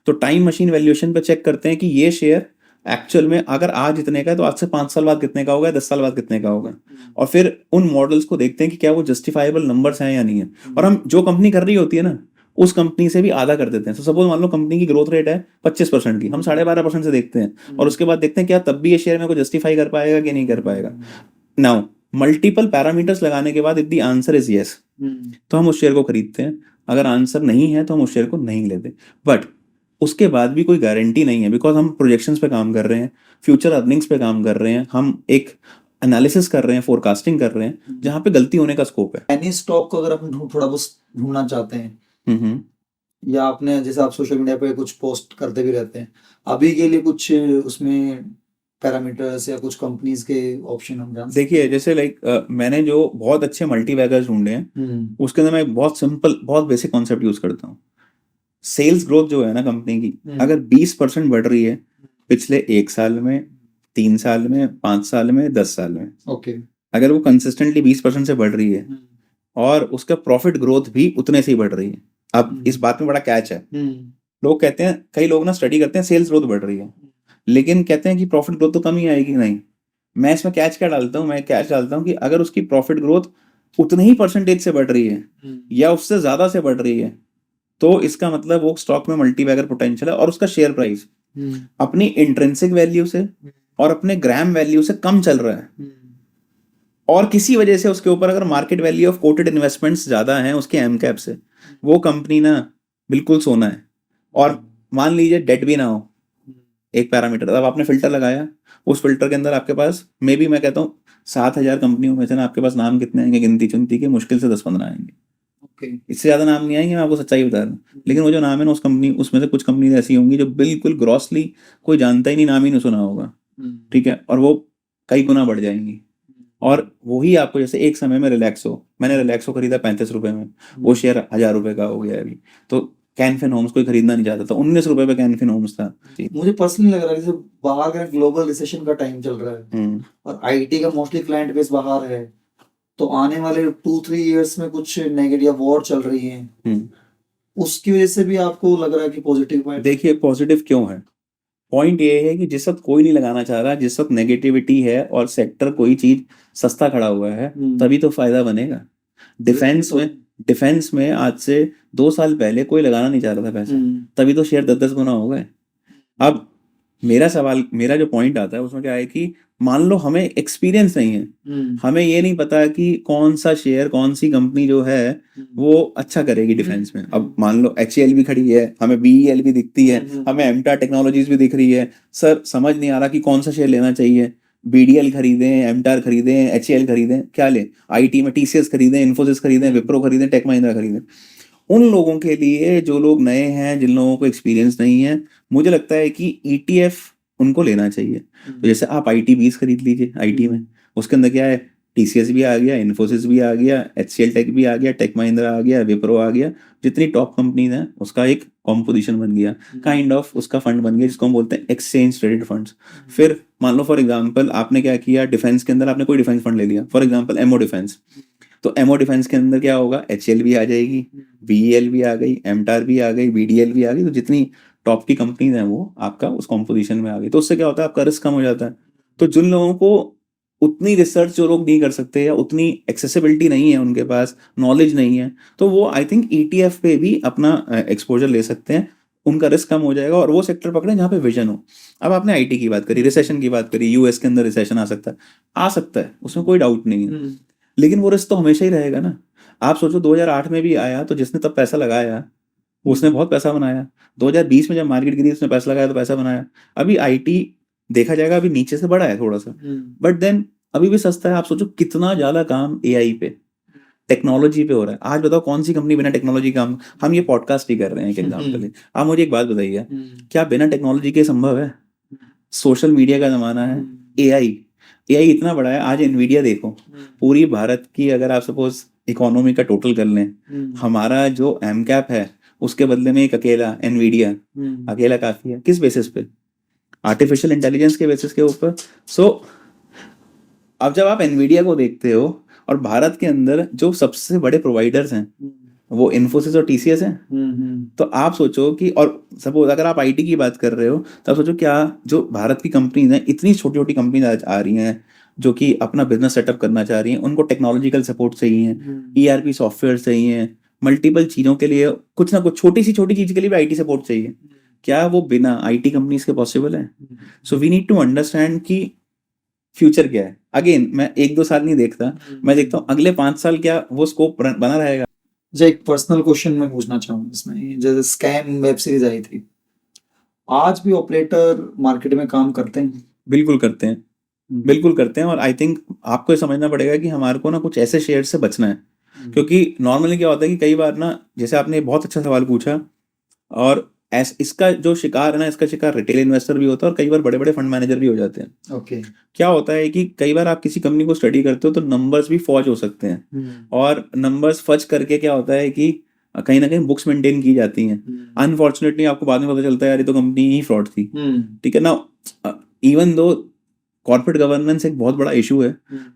Speaker 1: तो टाइम मशीन वैल्यूएशन पे चेक करते हैं कि ये शेयर एक्चुअल में अगर आज इतने का है तो आज से 5 साल बाद कितने का होगा, 10 साल बाद कितने का होगा। और फिर उन मॉडल्स को देखते हैं कि क्या वो जस्टिफाइबल नंबर्स हैं या नहीं है। और हम जो कंपनी कर रही होती है ना उस कंपनी से भी आधा कर देते हैं। तो सपोज मान लो कंपनी की ग्रोथ रेट है 25% की, हम 12.5% से देखते हैं और उसके बाद देखते हैं क्या तब भी ये शेयर में को जस्टिफाई कर पाएगा कि नहीं कर पाएगा। नाउ मल्टीपल पैरामीटर्स लगाने के बाद if the answer is yes तो हम उस शेयर को खरीदते हैं, अगर आंसर नहीं है तो हम उस शेयर को नहीं लेते। बट उसके बाद भी कोई गारंटी नहीं है, बिकॉज हम प्रोजेक्शंस पे काम कर रहे हैं, फ्यूचर अर्निंग्स पे काम कर रहे हैं, हम एक एनालिसिस कर रहे हैं, फोरकास्टिंग कर रहे हैं, जहां पे गलती होने का स्कोप है।
Speaker 3: एनी स्टॉक को अगर हम थोड़ा बहुत ढूंढना चाहते हैं या आपने जैसे आप सोशल मीडिया पे कुछ पोस्ट करते भी रहते हैं, अभी के लिए कुछ उसमें पैरामीटर्स या कुछ कंपनीज के ऑप्शन हम जान
Speaker 1: देखिए जैसे लाइक मैंने जो बहुत अच्छे मल्टीबैगर्स ढूंढे हैं उसके अंदर मैं बहुत सिंपल बहुत बेसिक कॉन्सेप्ट यूज करता हूँ। सेल्स ग्रोथ जो है ना कंपनी की, अगर 20% बढ़ रही है पिछले 1 साल में, 3 साल में, 5 साल में, 10 साल में,
Speaker 3: ओके,
Speaker 1: अगर वो कंसिस्टेंटली 20% से बढ़ रही है और उसका प्रॉफिट ग्रोथ भी उतने से ही बढ़ रही है। अब इस बात में बड़ा कैच है, लोग कहते हैं, कई लोग ना स्टडी करते हैं सेल्स ग्रोथ बढ़ रही है लेकिन कहते हैं कि प्रॉफिट ग्रोथ तो कम ही आएगी। नहीं, मैं इसमें कैच क्या डालता हूँ, मैं कैच डालता हूँ कि अगर उसकी प्रॉफिट ग्रोथ उतनी ही परसेंटेज से बढ़ रही है या उससे ज्यादा से बढ़ रही है तो इसका मतलब वो स्टॉक में मल्टीबैगर पोटेंशियल है और उसका शेयर प्राइस अपनी इंट्रिंसिक वैल्यू से और अपने ग्राम वैल्यू से कम चल रहा है और किसी वजह से उसके ऊपर अगर market value of coated investments ज्यादा हैं उसके एम कैप से, वो कंपनी ना बिल्कुल सोना है। और मान लीजिए डेट भी ना हो, एक पैरामीटर, अब आपने फिल्टर लगाया, उस फिल्टर के अंदर आपके पास मे बी मैं कहता हूँ 7,000 कंपनियों में से ना आपके पास नाम कितने आएंगे, गिनती चुनती के मुश्किल से 10-15 आएंगे। इससे ज्यादा नाम नहीं आएंगे, मैं आपको सच्चाई बता रहा हूँ। लेकिन वो जो नाम है ना उस कंपनी, उसमें से कुछ कंपनी ऐसी होंगी जो बिल्कुल ग्रॉसली कोई जानता ही नहीं, नाम ही नहीं सुना होगा, ठीक है, और वो कई गुना बढ़ जाएंगी। और वही आपको, जैसे एक समय में रिलैक्सो, मैंने रिलैक्सो खरीदा 35 रुपए में, वो शेयर 1000 रुपए का हो गया अभी। तो कैनफिन होम्स कोई खरीदना नहीं चाहता था, 19 रुपए पे कैनफिन होम्स था।
Speaker 3: मुझे पर्सनली लग रहा है जैसे बाहर का ग्लोबल रिसेशन का टाइम चल रहा है और आईटी का मोस्टली क्लाइंट बेस बाहर है, तो आने वाले 2-3 इयर्स में कुछ नेगेटिव वॉर चल रही है, उसकी वजह से भी आपको लग रहा है कि पॉजिटिव पॉइंट?
Speaker 1: देखिए पॉजिटिव क्यों है, पॉइंट ये है कि जिस वक्त कोई नहीं लगाना चाह रहा, जिस वक्त नेगेटिविटी है और सेक्टर कोई चीज सस्ता खड़ा हुआ है तभी तो फायदा बनेगा। डिफेंस में आज से 2 साल पहले कोई लगाना नहीं चाह रहा था पैसा, तभी तो शेयर 10-10 गुना हो गए। अब मेरा जो पॉइंट आता है उसमें क्या है कि मान लो हमें एक्सपीरियंस नहीं है, हमें ये नहीं पता कि कौन सा शेयर, कौन सी कंपनी जो है वो अच्छा करेगी डिफेंस में। अब मान लो HCL भी खड़ी है, हमें BEL भी दिखती है, हमें एमटार टेक्नोलॉजीज भी दिख रही है, सर समझ नहीं आ रहा कि कौन सा शेयर लेना चाहिए। BDL खरीदें, एमटार खरीदें, HCL खरीदें, क्या ले, IT में TCS खरीदें, इन्फोसिस खरीदें, विप्रो खरीदें, टेक महिंद्रा खरीदें। उन लोगों के लिए जो लोग नए हैं, जिन लोगों को एक्सपीरियंस नहीं है, मुझे लगता है कि ETF उनको लेना चाहिए। तो जैसे आप IT20 खरीद लीजिए, IT में उसके अंदर क्या है, TCS भी आ गया, इन्फोसिस भी आ गया, HCL टेक भी आ गया, टेक महिंद्रा आ गया, विप्रो आ गया, जितनी टॉप कंपनीज हैं उसका एक कॉम्पोजिशन बन गया, काइंड ऑफ उसका फंड बन गया जिसको हम बोलते हैं एक्सचेंज ट्रेडेड फंड्स। फिर मान लो फॉर एग्जांपल आपने क्या किया, डिफेंस के अंदर आपने कोई डिफेंस फंड ले लिया, फॉर एग्जांपल एमओ डिफेंस, तो एमओ डिफेंस के अंदर क्या होगा, HCL भी आ जाएगी, BEL भी आ गई, एमटार भी आ गई, BDL भी आ गई, तो जितनी टॉप की कंपनीज हैं वो आपका उस कॉम्पोजिशन में आ गई। तो उससे क्या होता है, आपका रिस्क कम हो जाता है। तो जिन लोगों को उतनी रिसर्च जो लोग नहीं कर सकते या उतनी एक्सेसिबिलिटी नहीं है, उनके पास नॉलेज नहीं है, तो वो आई थिंक ETF पे भी अपना एक्सपोजर ले सकते हैं, उनका रिस्क कम हो जाएगा और वो सेक्टर पकड़े जहाँ पे विजन हो। अब आपने IT की बात करी, रिसेशन की बात करी, US के अंदर रिसेशन आ सकता है, उसमें कोई डाउट नहीं है, लेकिन वो रिस्क तो हमेशा ही रहेगा ना। आप सोचो 2008 में भी आया तो जिसने तब पैसा लगाया उसने बहुत पैसा बनाया, 2020 में जब मार्केट गिरी उसने पैसा लगाया तो पैसा बनाया। अभी IT देखा जाएगा अभी नीचे से बढ़ा है थोड़ा सा, बट देन अभी भी सस्ता है। आप सोचो कितना ज्यादा काम AI पे, टेक्नोलॉजी पे हो रहा है। आज बताओ कौन सी कंपनी बिना टेक्नोलॉजी काम, हम ये पॉडकास्ट ही कर रहे हैं एक एग्जाम्पल है। आप मुझे एक बात बताइए, क्या बिना टेक्नोलॉजी के संभव है? सोशल मीडिया का जमाना है, AI इतना बड़ा है। आज एनवीडिया देखो, पूरी भारत की अगर आप सपोज इकोनॉमी का टोटल कर लें, हमारा जो एमकैप है उसके बदले में एक अकेला एनवीडिया अकेला काफी है। किस बेसिस पे? आर्टिफिशियल इंटेलिजेंस के बेसिस के ऊपर। सो अब जब आप एनवीडिया को देखते हो और भारत के अंदर जो सबसे बड़े प्रोवाइडर्स हैं वो इन्फोसिस और TCS हैं, तो आप सोचो कि, और सपोज अगर आप IT की बात कर रहे हो तो आप सोचो क्या जो भारत की कंपनीज हैं, इतनी छोटी छोटी कंपनीज आ रही हैं जो कि अपना बिजनेस सेटअप करना चाह रही हैं, उनको टेक्नोलॉजिकल सपोर्ट चाहिए, ERP सॉफ्टवेयर चाहिए, मल्टीपल चीजों के लिए कुछ ना कुछ छोटी चीज के लिए भी IT सपोर्ट चाहिए। क्या वो बिना IT कंपनीज के पॉसिबल है? So we need to understand कि फ्यूचर क्या है। अगेन मैं 1-2 साल नहीं देखता, मैं देखता हूँ अगले 5 साल क्या वो स्कोप बना रहेगा।
Speaker 3: जो एक पर्सनल क्वेश्चन मैं पूछना चाहूंगा इसमें, जैसे स्कैम वेब सीरीज आई थी, आज भी ऑपरेटर मार्केट में काम करते हैं?
Speaker 1: बिल्कुल करते हैं, बिल्कुल करते हैं। और आई थिंक आपको ये समझना पड़ेगा कि हमारे को ना कुछ ऐसे शेयर से बचना है, क्योंकि नॉर्मली क्या होता है कि कई बार ना, जैसे आपने बहुत अच्छा सवाल पूछा, और इसका जो शिकार है ना, इसका शिकार रिटेल इन्वेस्टर भी होता है और कई बार बड़े बड़े फंड मैनेजर भी हो जाते हैं।
Speaker 3: ओके।
Speaker 1: क्या होता है कि कई बार आप किसी कंपनी को स्टडी करते हो तो नंबर्स भी फौज हो सकते हैं, और नंबर्स फज करके क्या होता है कि कहीं ना कहीं बुक्स मेंटेन की जाती हैं। अनफॉर्चुनेटली आपको बाद में पता चलता है यार ये तो कंपनी ही फ्रॉड थी, ठीक है ना। इवन दो कॉर्पोरेट गवर्नेंस एक बहुत बड़ा इशू है,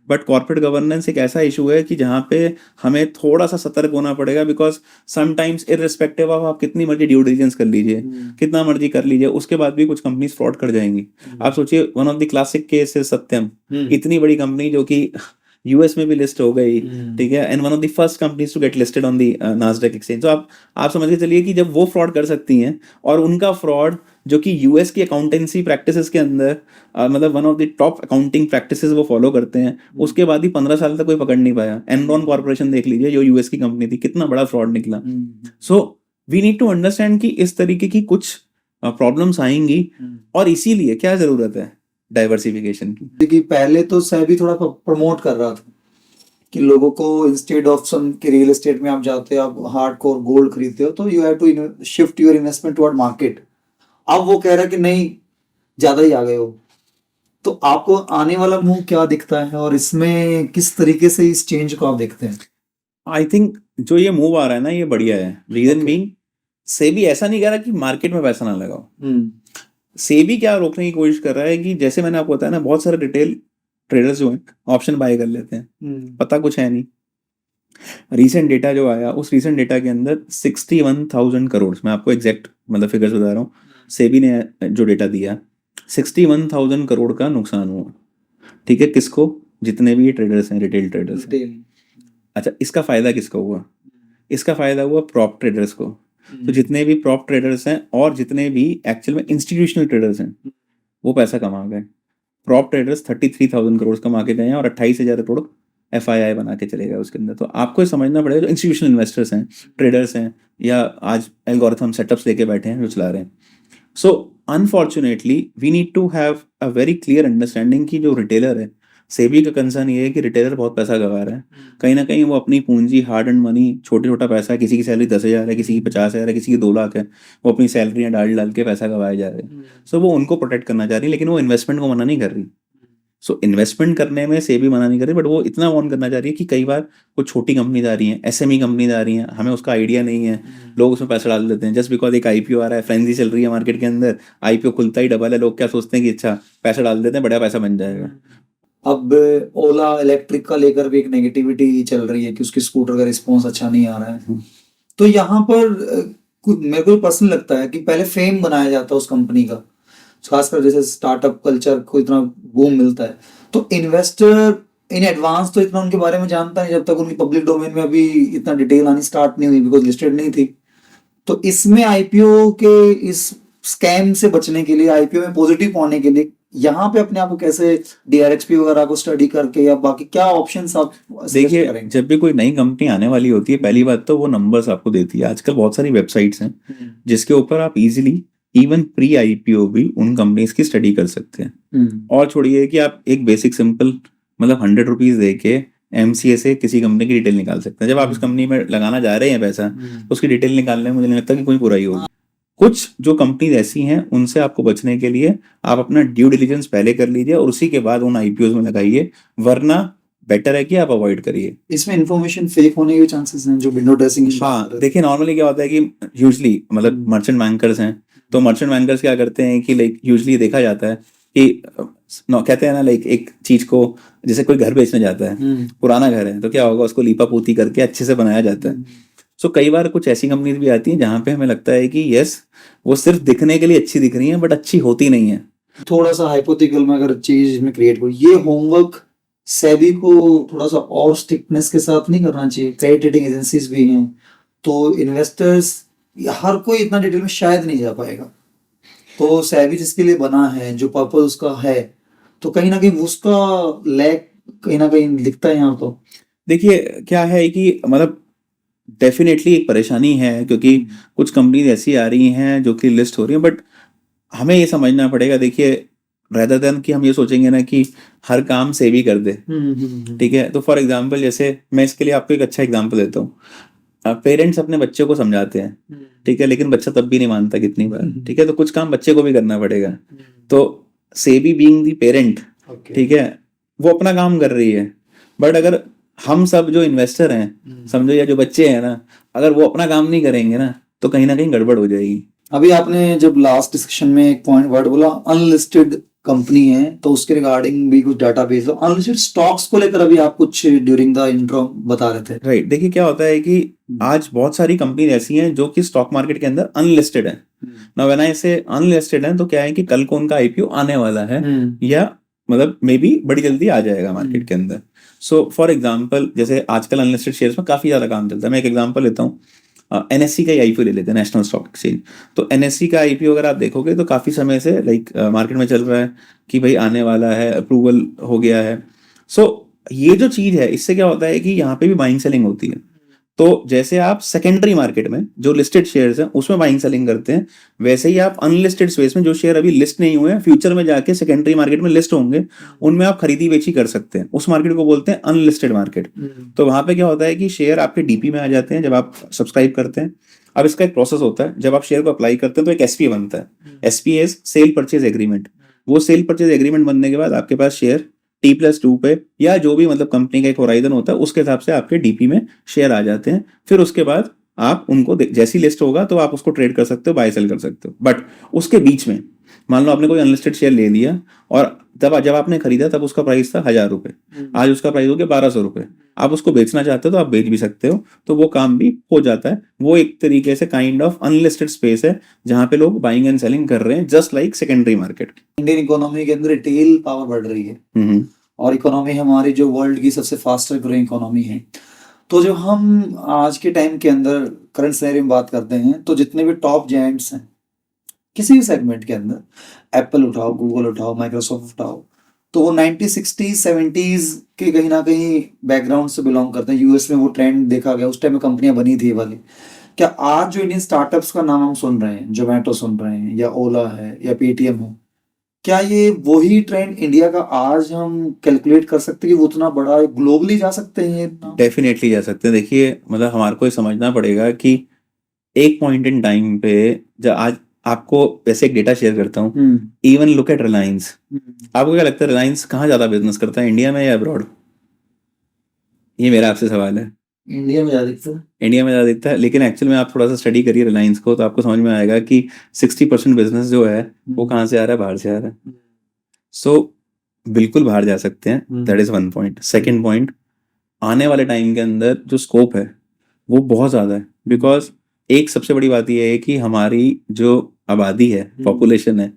Speaker 1: बट कॉर्पोरेट गवर्नेंस एक ऐसा इशू है कि जहाँ पे हमें थोड़ा सा सतर्क होना पड़ेगा, बिकॉज समटाइम्स इररिस्पेक्टिव ऑफ आप कितनी मर्जी ड्यू डिलिजेंस कर लीजिए, कितना मर्जी कर लीजिए, उसके बाद भी कुछ कंपनीज फ्रॉड कर जाएंगी। आप सोचिए, one of the classic case है सत्यम, इतनी बड़ी कंपनी जो कि US में भी लिस्ट हो गई, ठीक है, and one of the first companies to get listed on the Nasdaq exchange. तो आप समझ के चलिए कि जब वो फ्रॉड कर सकती हैं, और उनका फ्रॉड जो कि US की अकाउंटेंसी प्रैक्टिसेस के अंदर मतलब one of the top accounting practices वो फॉलो करते हैं, उसके बाद ही 15 साल तक कोई पकड़ नहीं पाया। एनरॉन कॉर्पोरेशन देख लीजिए, जो US की कंपनी थी, कितना बड़ा फ्रॉड निकला। So we need to understand कि इस तरीके की कुछ प्रॉब्लम्स आएंगी, और इसीलिए क्या जरूरत है डाइवर्सिफिकेशन की।
Speaker 3: देखिए, पहले तो सेबी थोड़ा प्रमोट कर रहा था कि लोगों को इंस्टेड ऑफ सम कि रियल एस्टेट में आप जाते हो, आप हार्डकोर गोल्ड खरीदते हो, तो you have to shift your investment toward market. अब वो कह रहा है कि नहीं, ज्यादा ही आ गए हो। तो आपको आने वाला मूव क्या दिखता है, और इसमें किस तरीके से इस चेंज को आप देखते हैं?
Speaker 1: आई थिंक जो ये मूव आ रहा है ना, ये बढ़िया है। रीजन बीइंग, सेबी ऐसा नहीं कह रहा कि मार्केट में पैसा ना लगाओ। सेबी क्या रोकने की कोशिश कर रहा है कि जैसे मैंने आपको बताया ना, बहुत सारे रिटेल ट्रेडर्स जो हैं ऑप्शन बाय कर लेते हैं, पता कुछ है नहीं। रीसेंट डेटा जो आया, उस रीसेंट डेटा के अंदर 61,000 करोड़, मैं आपको एग्जैक्ट मतलब फिगर्स बता रहा हूँ, सेबी ने जो डेटा दिया, 61,000 करोड़ का नुकसान हुआ, ठीक है। किसको? जितने भी ये ट्रेडर्स हैं, रिटेल ट्रेडर्स हैं। अच्छा, इसका फायदा किसको हुआ? इसका फायदा हुआ प्रॉप ट्रेडर्स को। तो जितने भी प्रॉप ट्रेडर्स हैं और जितने भी एक्चुअल में इंस्टीट्यूशनल ट्रेडर्स हैं, वो पैसा कमा गए। प्रॉप ट्रेडर्स 33,000 करोड़ कमा के गए हैं, और 28,000 करोड़ FII बना के चले गए उसके अंदर। तो आपको समझना पड़ेगा, जो इंस्टीट्यूशनल इन्वेस्टर्स हैं, ट्रेडर्स हैं, या आज एल्गोरिथम सेटअप्स लेके बैठे हैं जो चला रहे हैं। So unfortunately we need to have a very clear understanding कि जो रिटेलर है सेबी का कंसर्न ये है कि रिटेलर बहुत पैसा गवा रहा है, कहीं ना कहीं वो अपनी पूंजी, हार्ड एंड मनी, छोटा छोटा पैसा, किसी की सैलरी 10,000 है, किसी की 50,000 है, किसी की 2 लाख है, वो अपनी सैलरियाँ डाल डाल के पैसा गवाए जा रहे हैं। सो वो उनको प्रोटेक्ट करना चाह रही है, लेकिन वो इन्वेस्टमेंट को मना नहीं कर रही। सो इन्वेस्टमेंट करने में सेबी मना नहीं कर रही, बट वो इतना वार्न करना चाह रही है कि कई बार वो छोटी कंपनीज आ रही हैं, एसएमई कंपनीज आ रही हैं, हमें उसका आइडिया नहीं है, लोग उसमें पैसा डाल देते हैं जस्ट बिकॉज एक आईपीओ आ रहा है, फ्रेंजी चल रही है मार्केट के अंदर, आईपीओ खुलता ही डबल है, लोग क्या सोचते हैं कि अच्छा पैसा डाल देते हैं, बड़ा पैसा बन जाएगा।
Speaker 3: अब ओला इलेक्ट्रिक का लेकर भी एक नेगेटिविटी चल रही है कि उसकी स्कूटर का रिस्पॉन्स अच्छा नहीं आ रहा है। तो यहाँ पर मेरे को पर्सनल लगता है कि पहले फेम बनाया जाता है उस कंपनी का, खासकर जैसे स्टार्टअप कल्चर को इतना बूम मिलता है, तो इन्वेस्टर इन एडवांस तो इतना उनके बारे में जानता नहीं जब तक उनकी पब्लिक डोमेन में अभी इतना डिटेल आनी स्टार्ट नहीं हुई, बिकॉज लिस्टेड नहीं थी। तो इसमें आईपीओ के इस स्कैम से बचने के लिए, आईपीओ में पॉजिटिव पाने के लिए, यहाँ पे अपने आप को कैसे डीआरएचपी वगैरह को स्टडी करके या बाकी क्या ऑप्शंस आप
Speaker 1: देखिए, जब भी कोई नई कंपनी आने वाली होती है, पहली बात तो वो नंबर्स आपको देती है। आजकल बहुत सारी वेबसाइट्स हैं जिसके ऊपर आप इजीली इवन प्री आईपीओ भी उन कंपनीज की स्टडी कर सकते हैं। और छोड़िए कि आप एक बेसिक सिंपल मतलब 100 रुपीज दे के एमसीए से किसी कंपनी की डिटेल निकाल सकते हैं। जब आप इस कंपनी में लगाना जा रहे हैं पैसा, तो उसकी डिटेल निकालने में मुझे नहीं लगता कि कोई बुराई होगी। कुछ जो कंपनीज ऐसी हैं उनसे आपको बचने के लिए आप अपना ड्यू डिलिजेंस पहले कर लीजिए और उसी के बाद उन आईपीओ में लगाइए, वरना बेटर है कि आप अवॉइड करिए।
Speaker 3: इसमें इन्फॉर्मेशन फेक होने के चांसेस हैं जो विंडो ड्रेसिंग।
Speaker 1: हाँ, देखिए नॉर्मली क्या होता है कि यूजली मतलब मर्चेंट बैंकर्स हैं, तो मर्चेंट बैंकर्स क्या करते हैं कि लाइक यूजली देखा जाता है कि कहते हैं ना, लाइक एक चीज को जैसे कोई घर बेचने जाता है, पुराना घर है तो क्या होगा, उसको लीपा पोती करके अच्छे से बनाया जाता है। सो कई बार कुछ ऐसी कंपनीज भी आती हैं जहां पे हमें लगता है कि यस वो सिर्फ दिखने के लिए अच्छी दिख रही हैं बट अच्छी होती नहीं है।
Speaker 3: थोड़ा सा हाइपोथेटिकल में अगर चीज में क्रिएट करो, ये होमवर्क सेबी को थोड़ा सा और स्ट्रिक्टनेस के साथ नहीं करना चाहिए। क्रेडिट रेटिंग एजेंसीज भी हैं, तो इन्वेस्टर्स हर कोई इतना डिटेल में शायद नहीं जा पाएगा। तो सेबी जिसके लिए बना है, जो पर्पस उसका है, तो कहीं ना कहीं उसका लैक कहीं ना कहीं दिखता है यहाँ। तो
Speaker 1: देखिए क्या है कि मतलब डेफिनेटली एक परेशानी है, क्योंकि कुछ कंपनीज ऐसी आ रही हैं जो कि लिस्ट हो रही हैं, बट हमें ये समझना पड़ेगा। देखिए रेदर देन कि हम ये सोचेंगे ना कि हर काम सेबी कर दे, ठीक है। तो फॉर एग्जांपल जैसे मैं इसके लिए आपको एक अच्छा एग्जांपल देता हूँ। पेरेंट्स अपने बच्चों को समझाते हैं, ठीक है, लेकिन बच्चा तब भी नहीं मानता कितनी बार, ठीक है। तो कुछ काम बच्चे को भी करना पड़ेगा। तो सेबी बीइंग द पेरेंट, ठीक है, वो अपना काम कर रही है, बट अगर हम सब जो इन्वेस्टर हैं समझो, या जो बच्चे हैं ना, अगर वो अपना काम नहीं करेंगे ना, तो कहीं ना कहीं गड़बड़ हो जाएगी।
Speaker 3: अभी आपने जब लास्ट डिस्कशन में एक पॉइंट वर्ड बोला अनलिस्टेड कंपनी है, तो उसके रिगार्डिंग भी कुछ डाटाबेस, अनलिस्टेड स्टॉक्स को लेकर अभी आप कुछ ड्यूरिंग द इंट्रो बता रहे थे।
Speaker 1: राइट, देखिए क्या होता है कि आज बहुत सारी कंपनी ऐसी हैं जो कि स्टॉक मार्केट के अंदर अनलिस्टेड है। नाउ व्हेन आई से अनलिस्टेड है, तो क्या है कि कल को उनका आईपीओ आने वाला है, या मतलब मे बी बड़ी जल्दी आ जाएगा मार्केट के अंदर। सो फॉर एग्जाम्पल जैसे आजकल अनलिस्टेड शेयर्स में काफी ज्यादा काम चलता है। मैं एक एग्जांपल लेता हूँ, एनएससी का आईपीओ ले लेते हैं, नेशनल स्टॉक एक्सचेंज। तो एनएससी का आईपीओ अगर आप देखोगे तो काफी समय से लाइक मार्केट में चल रहा है कि भाई आने वाला है, अप्रूवल हो गया है। सो ये जो चीज है, इससे क्या होता है कि यहाँ पे भी बाइंग सेलिंग होती है। तो जैसे आप सेकेंडरी मार्केट में जो लिस्टेड शेयर्स हैं उसमें बाइंग सेलिंग करते हैं, वैसे ही आप अनलिस्टेड स्पेस में जो शेयर अभी लिस्ट नहीं हुए हैं, फ्यूचर में जाके सेकेंडरी मार्केट में लिस्ट होंगे, उनमें आप खरीदी बेची कर सकते हैं। उस मार्केट को बोलते हैं अनलिस्टेड मार्केट। तो वहां पे क्या होता है कि शेयर आपके डीपी में आ जाते हैं जब आप सब्सक्राइब करते हैं। अब इसका एक प्रोसेस होता है, जब आप शेयर को अप्लाई करते हैं तो एक एसपीए बनता है। SPA cell purchase agreement. वो सेल परचेज एग्रीमेंट बनने के बाद आपके पास शेयर T+2 पे या जो भी मतलब कंपनी का एक होराइजन होता है उसके हिसाब से आपके डीपी में शेयर आ जाते हैं। फिर उसके बाद आप उनको जैसी लिस्ट होगा तो आप उसको ट्रेड कर सकते हो, बाय सेल कर सकते हो। बट उसके बीच में मान लो आपने कोई अनलिस्टेड शेयर ले लिया और जब आपने खरीदा तब उसका प्राइस था 1,000 रुपए, आज उसका प्राइस हो गया 1,200 रुपए। आप उसको बेचना चाहते हो तो आप बेच भी सकते हो, तो वो काम भी हो जाता है। वो एक तरीके से काइंड ऑफ अनलिस्टेड स्पेस है जहां पे लोग बाइंग एंड सेलिंग कर रहे हैं, just like secondary market.
Speaker 3: Indian economy के अंदर रिटेल पावर बढ़ रही है और इकोनॉमी हमारी जो वर्ल्ड की सबसे फास्टर ग्रोइंग इकोनॉमी है। तो जो हम आज के टाइम के अंदर करंट सिनेरियो में बात करते हैं, तो जितने भी टॉप जायंट्स हैं किसी भी सेगमेंट के अंदर, एप्पल उठाओ, गूगल उठाओ, माइक्रोसॉफ्ट उठाओ, तो वो 90s, 60s, 70s के कहीं ना कहीं बैकग्राउंड से बिलोंग करते हैं। यूएस में वो ट्रेंड देखा गया, उस टाइम में कंपनियां बनी थी वाली। क्या आज जो इंडियन स्टार्टअप्स का नाम हम सुन रहे हैं, जोमेटो सुन रहे हैं, या ओला है, या पेटीएम है, क्या ये वही ट्रेंड इंडिया का आज हम कैलकुलेट कर सकते हैं कि वो उतना बड़ा ग्लोबली जा सकते हैं इतना?
Speaker 1: डेफिनेटली जा सकते हैं। देखिए मतलब हमारे को ये समझना पड़ेगा कि एक पॉइंट इन टाइम पे जब आज आपको वैसे एक डेटा शेयर करता हूँ, इवन लुक एट रिलायंस। आपको क्या लगता है रिलायंस कहाँ ज्यादा बिजनेस करता है, इंडिया में या अब्रॉड? ये मेरा आपसे सवाल है।
Speaker 3: इंडिया में ज्यादा दिखता है।
Speaker 1: इंडिया में ज़्यादा दिखता है, लेकिन एक्चुअल में आप थोड़ा सा स्टडी करिए रिलायंस को तो आपको समझ में आएगा कि 60% बिजनेस जो है वो कहाँ से आ रहा है, बाहर से आ रहा है। सो बिल्कुल बाहर जा सकते हैं, that is one point. Second point, आने वाले टाइम के अंदर जो स्कोप है वो बहुत ज़्यादा है, बिकॉज एक सबसे बड़ी बात यह है कि हमारी जो आबादी है, पॉपुलेशन है,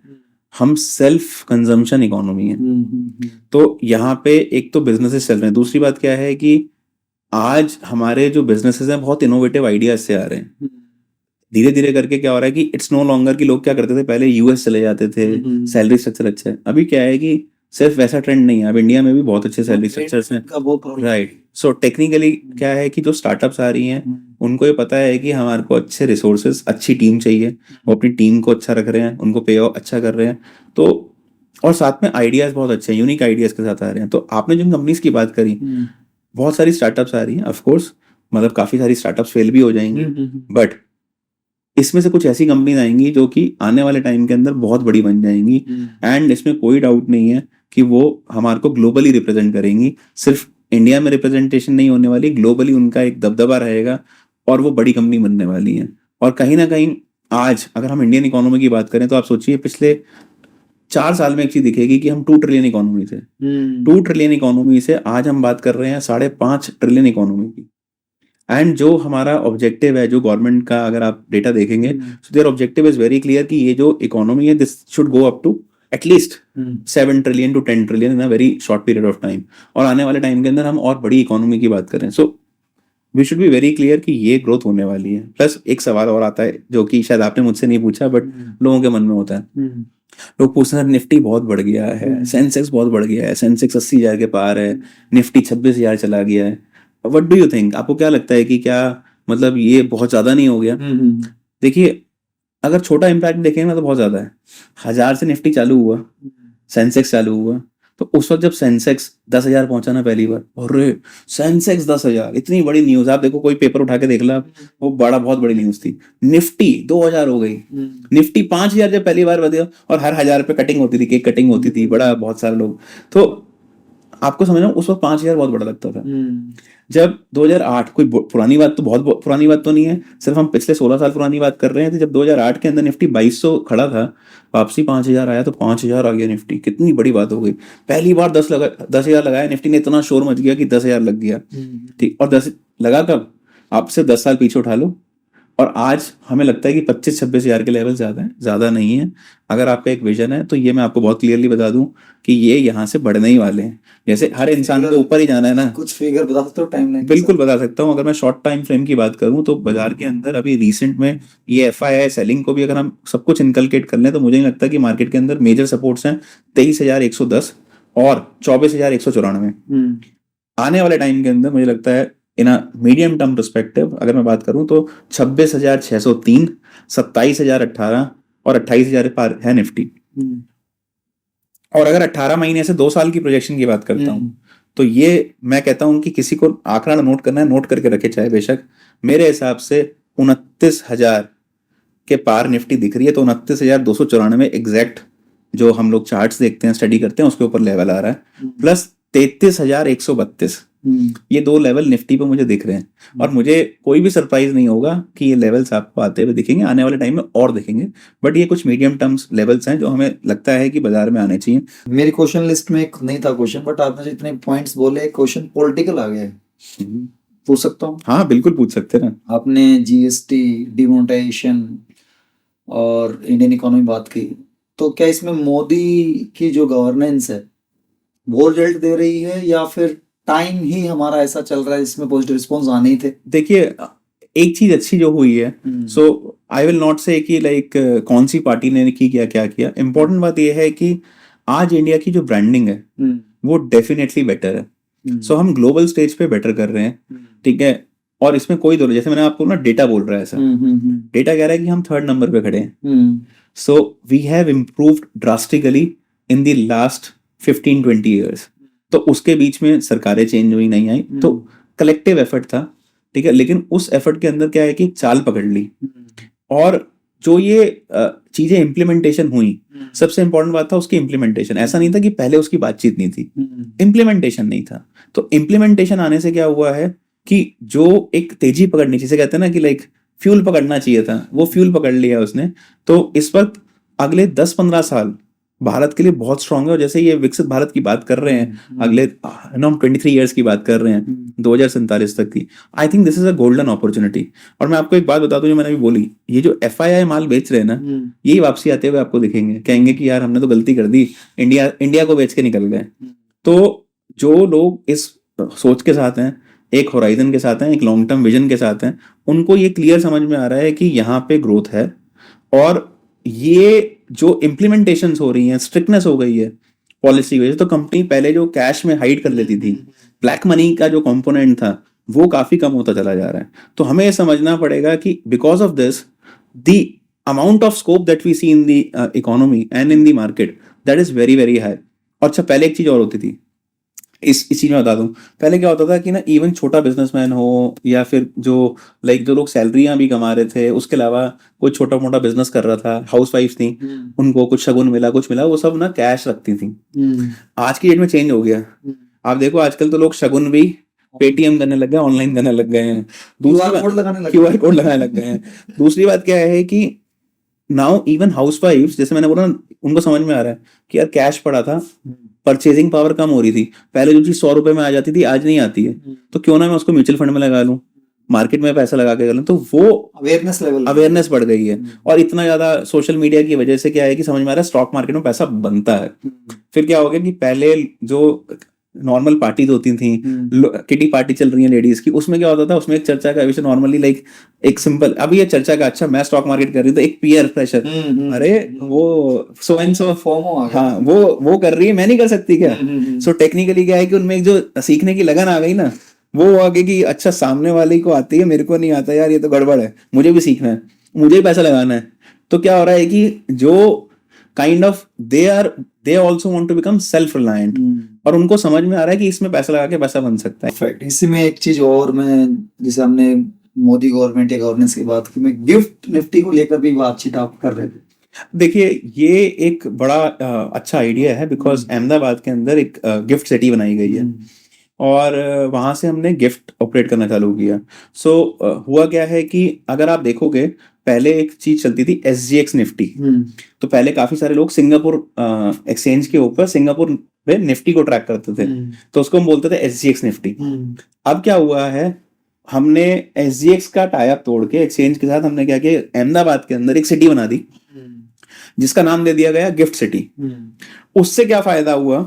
Speaker 1: हम सेल्फ कंजम्पशन इकोनॉमी है। तो यहाँ पे एक तो बिजनेसेस चल रहे हैं, दूसरी बात क्या है कि आज हमारे जो बिजनेसेस हैं बहुत इनोवेटिव आइडियाज से आ रहे हैं। धीरे धीरे करके क्या हो रहा है कि इट्स नो लॉन्गर कि लोग क्या करते थे पहले यूएस चले जाते थे, सैलरी स्ट्रक्चर अच्छा है। अभी क्या है कि सिर्फ वैसा ट्रेंड नहीं है, अब इंडिया में भी बहुत अच्छे सैलरी स्ट्रक्चर्स हैं, राइट। सो टेक्निकली क्या है कि जो स्टार्टअप्स आ रही हैं उनको ये पता है कि हमारे को अच्छे रिसोर्सेज, अच्छी टीम चाहिए, वो अपनी टीम को अच्छा रख रहे हैं, उनको पे ऑफ अच्छा कर रहे हैं। तो और साथ में आइडियाज बहुत अच्छे हैं, यूनिक आइडियाज के साथ आ रहे हैं। तो आपने जिन कंपनीज की बात करी, बहुत सारी स्टार्टअप्स आ रही हैं, ऑफ कोर्स मतलब काफी सारी स्टार्टअप्स फेल भी हो जाएंगी, बट इसमें से कुछ ऐसी कंपनीज आएंगी जो कि आने वाले टाइम के अंदर बहुत बड़ी बन जाएंगी। एंड इसमें कोई डाउट नहीं है कि वो हमारे को ग्लोबली रिप्रेजेंट करेंगी। सिर्फ इंडिया में रिप्रेजेंटेशन नहीं होने वाली, ग्लोबली उनका एक दबदबा रहेगा और वो बड़ी कंपनी बनने वाली है। और कहीं ना कहीं आज अगर हम इंडियन इकोनॉमी की बात करें तो आप सोचिए पिछले 4 साल में एक चीज दिखेगी कि हम 2 ट्रिलियन इकोनॉमी थे। 2 ट्रिलियन इकोनॉमी से आज हम बात कर रहे हैं 5.5 ट्रिलियन इकोनॉमी की। एंड जो हमारा ऑब्जेक्टिव है, जो गवर्नमेंट का अगर आप डेटा देखेंगे, so their objective is very clear कि ये जो इकोनॉमी है this should go up to at least 7 trillion to 10 trillion in a very short period of time. और आने वाले टाइम के अंदर हम और बड़ी इकोनॉमी की बात करें, so we should be very clear कि ये ग्रोथ होने वाली है। प्लस एक सवाल और आता है जो कि शायद आपने मुझसे नहीं पूछा बट लोगों के मन में होता है। लोग पूछते हैं निफ्टी बहुत बढ़ गया है, सेंसेक्स बहुत बढ़ गया है, सेंसेक्स 80,000 के पार है, निफ्टी 26,000 चला गया है। व्हाट डू यू थिंक, आपको क्या लगता है कि क्या मतलब ये बहुत ज्यादा नहीं हो गया? देखिए अगर छोटा इम्पैक्ट देखेंगे ना तो बहुत ज्यादा है। 1000 से निफ्टी चालू हुआ, सेंसेक्स चालू हुआ, तो उस वक्त जब सेंसेक्स 10,000 पहुंचा ना पहली बार, अरे सेंसेक्स 10,000 इतनी बड़ी न्यूज। आप देखो कोई पेपर उठा के देख ला, वो बहुत बड़ी न्यूज थी। निफ्टी 2,000 हो गई, निफ्टी 5,000 जब पहली बार बढ़ा और हर 1000 पे कटिंग होती थी, केक कटिंग होती थी, बड़ा बहुत सारे लोग। तो आपको समझना उस वक्त 5,000 बहुत बड़ा लगता था। जब 2008, कोई पुरानी बात तो बहुत पुरानी बात तो नहीं है, सिर्फ हम पिछले 16 साल पुरानी बात कर रहे हैं। तो जब 2008 के अंदर निफ्टी 2200 खड़ा था, वापसी 5,000 आया तो 5,000 आ गया निफ्टी, कितनी बड़ी बात हो गई। पहली बार 10,000 लगाया निफ्टी ने, इतना शोर मच गया कि 10,000 लग गया, ठीक। और 10 लगा कब, आपसे 10 साल पीछे उठा लो, और आज हमें लगता है कि 25-26,000 के लेवल ज्यादा है, ज्यादा नहीं है। अगर आपका एक विजन है तो ये मैं आपको बहुत क्लियरली बता दूं कि ये यहाँ से बढ़ने ही वाले हैं। जैसे हर इंसान को ऊपर ही जाना है ना।
Speaker 3: कुछ फिगर बता सकते हो टाइमलाइन?
Speaker 1: बिल्कुल बता सकता हूँ। अगर मैं शॉर्ट टाइम फ्रेम की बात करूँ तो बाजार के अंदर अभी रिसेंट में ये FII सेलिंग को भी अगर हम सब कुछ इनकलकेट कर लें तो मुझे नहीं लगता कि मार्केट के अंदर मेजर सपोर्ट्स हैं 23,110 और 24,194। आने वाले टाइम के अंदर मुझे लगता है इन अ मीडियम टर्म परस्पेक्टिव अगर मैं बात करूं तो 26,603, 27,018 और 28,000 पार है निफ्टी। और अगर 18 महीने से 2 साल की प्रोजेक्शन की बात करता हूं तो ये मैं कहता हूं कि किसी को आंकड़ा नोट करना है, नोट करके रखे चाहे बेशक। मेरे हिसाब से 29,000 के पार निफ्टी दिख रही है, तो 29,294 एग्जैक्ट जो हम लोग चार्ट्स देखते हैं, स्टडी करते हैं, उसके ऊपर लेवल आ रहा है। प्लस 33,132, ये 2 लेवल निफ्टी पे मुझे दिख रहे हैं। और मुझे कोई भी सरप्राइज नहीं होगा कि ये लेवल्स आपको आते हुए दिखेंगे, आने वाले टाइम में और दिखेंगे। बट ये कुछ मीडियम टर्म्स लेवल्स हैं जो हमें लगता है कि बाजार में आने चाहिए।
Speaker 3: मेरी क्वेश्चन लिस्ट में एक नहीं था क्वेश्चन, बट आपने जितने पॉइंट्स बोले क्वेश्चन पॉलिटिकल आ गया है, पूछ सकता हूँ?
Speaker 1: हाँ बिल्कुल पूछ सकते हैं ना।
Speaker 3: आपने GST, डिमोनेटाइजेशन और इंडियन इकोनॉमी बात की, तो क्या इसमें मोदी की जो गवर्नेंस है वो रिजल्ट दे रही है या फिर टाइम ही हमारा ऐसा चल रहा है जिसमें पॉजिटिव रिस्पॉन्स आने ही थे?
Speaker 1: देखिए एक चीज अच्छी जो हुई है, सो आई विल नॉट से कि लाइक कौन सी पार्टी ने की क्या किया। इंपॉर्टेंट बात यह है कि आज इंडिया की जो ब्रांडिंग है वो डेफिनेटली बेटर है। सो हम ग्लोबल स्टेज पे बेटर कर रहे हैं, ठीक है। और इसमें कोई दो, जैसे मैंने आपको ना डेटा बोल रहा है, ऐसा डेटा कह रहा है कि हम 3rd नंबर पे खड़े हैं। So we have improved drastically in the last 15-20 years. तो उसके बीच में सरकारें चेंज हुई, नहीं आई, तो कलेक्टिव एफर्ट था, ठीक है। लेकिन उस एफर्ट के अंदर क्या है कि चाल पकड़ ली, और जो ये चीजें इम्प्लीमेंटेशन हुई, सबसे इंपॉर्टेंट बात था उसकी इम्प्लीमेंटेशन। ऐसा नहीं था कि पहले उसकी बातचीत नहीं थी, इम्प्लीमेंटेशन नहीं था। तो इम्प्लीमेंटेशन आने से क्या हुआ है कि जो एक तेजी पकड़नी, जिसे कहते हैं ना कि लाइक फ्यूल पकड़ना चाहिए था, वो फ्यूल पकड़ लिया उसने। तो इस वक्त अगले 10-15 साल भारत के लिए बहुत स्ट्रांग है। और जैसे ये विकसित भारत की बात कर रहे हैं, अगले हम 23 इयर्स की बात कर रहे हैं, 2047 तक की, I think this is a golden opportunity. और मैं आपको एक बात बता दूं, जो मैंने अभी बोली, ये जो FII माल बेच रहे हैं ना, यही वापसी आते हुए आपको दिखेंगे, कहेंगे कि यार हमने तो गलती कर दी, इंडिया को बेच के निकल गए। तो जो लोग इस सोच के साथ हैं, एक होराइजन के साथ हैं, एक लॉन्ग टर्म विजन के साथ हैं, उनको ये क्लियर समझ में आ रहा है कि यहाँ पे ग्रोथ है। और ये जो इम्प्लीमेंटेशंस हो रही हैं, स्ट्रिक्टनेस हो गई है पॉलिसी की वजह से। तो कंपनी पहले जो कैश में हाइड कर लेती थी, ब्लैक मनी का जो कंपोनेंट था वो काफी कम होता चला जा रहा है। तो हमें ये समझना पड़ेगा कि because of this the amount of scope that we see in the economy and in the market, that is very very high. और अच्छा, पहले एक चीज और होती थी, इस चीज में बता दूं, पहले क्या होता था कि ना, इवन छोटा बिजनेसमैन हो या फिर जो जो लोग सैलरियां भी कमा रहे थे, उसके अलावा कोई छोटा मोटा बिजनेस कर रहा था, हाउस वाइफ थी, उनको कुछ शगुन मिला, कुछ मिला, वो सब ना कैश रखती थी। आज की डेट में चेंज हो गया। आप देखो आजकल तो लोग शगुन भी पेटीएम करने लग गए, ऑनलाइन करने लग गए हैं,
Speaker 3: QR कोड
Speaker 1: लगाने लग गए हैं। दूसरी बात क्या है कि नाउ इवन हाउस वाइफ, जैसे मैंने बोला, उनको समझ में आ रहा है कि यार कैश पड़ा था, परचेजिंग पावर कम हो रही थी, पहले जो चीज 100 रुपए में आ जाती थी आज नहीं आती है, तो क्यों ना मैं उसको म्यूचुअल फंड में लगा लूं, मार्केट में पैसा लगा के कर लूं। तो वो अवेयरनेस बढ़ गई है। और इतना ज्यादा सोशल मीडिया की वजह से क्या है कि समझ में आ रहा है स्टॉक मार्केट में पैसा बनता है। फिर क्या हो गया कि पहले जो नॉर्मल पार्टीज होती थी, किटी पार्टी चल रही है लेडीज की, उसमें क्या होता था, उसमें एक चर्चा का विषय नॉर्मली लाइक एक सिंपल, अभी ये चर्चा का, अच्छा मैं स्टॉक मार्केट कर रही हूँ, तो एक पीयर प्रेशर, अरे वो सो एंड सो, हाँ वो कर रही है, मैं नहीं कर सकती क्या? सो टेक्निकली क्या है कि उनमें एक जो सीखने की लगन आ गई ना, वो आ गई कि अच्छा सामने वाले को आती है, मेरे को नहीं आता यार, ये तो गड़बड़ है, मुझे भी सीखना है, मुझे भी पैसा लगाना है। तो क्या हो रहा है कि जो kind of they also want to become self reliant, और उनको समझ में आ रहा है कि इसमें पैसा लगा के पैसा बन सकता है।
Speaker 3: Perfect. इसी में एक चीज और, मैं जैसे हमने मोदी गवर्नमेंट या गवर्नेंस की बात की, मैं गिफ्ट निफ्टी को लेकर भी बातचीत आप कर रहे थे।
Speaker 1: देखिए ये एक बड़ा अच्छा आइडिया है, बिकॉज अहमदाबाद के अंदर एक गिफ्ट सिटी बनाई गई है, और वहां से हमने गिफ्ट ऑपरेट करना चालू किया। सो हुआ क्या है कि अगर आप देखोगे, पहले एक चीज चलती थी SGX निफ्टी। तो पहले काफी सारे लोग सिंगापुर एक्सचेंज के ऊपर सिंगापुर पे निफ्टी को ट्रैक करते थे, तो उसको हम बोलते थे SGX निफ्टी। अब क्या हुआ है, हमने SGX का टाई अप तोड़ के एक्सचेंज के साथ हमने क्या किया, अहमदाबाद के अंदर एक सिटी बना दी, जिसका नाम दे दिया गया गिफ्ट सिटी। उससे क्या फायदा हुआ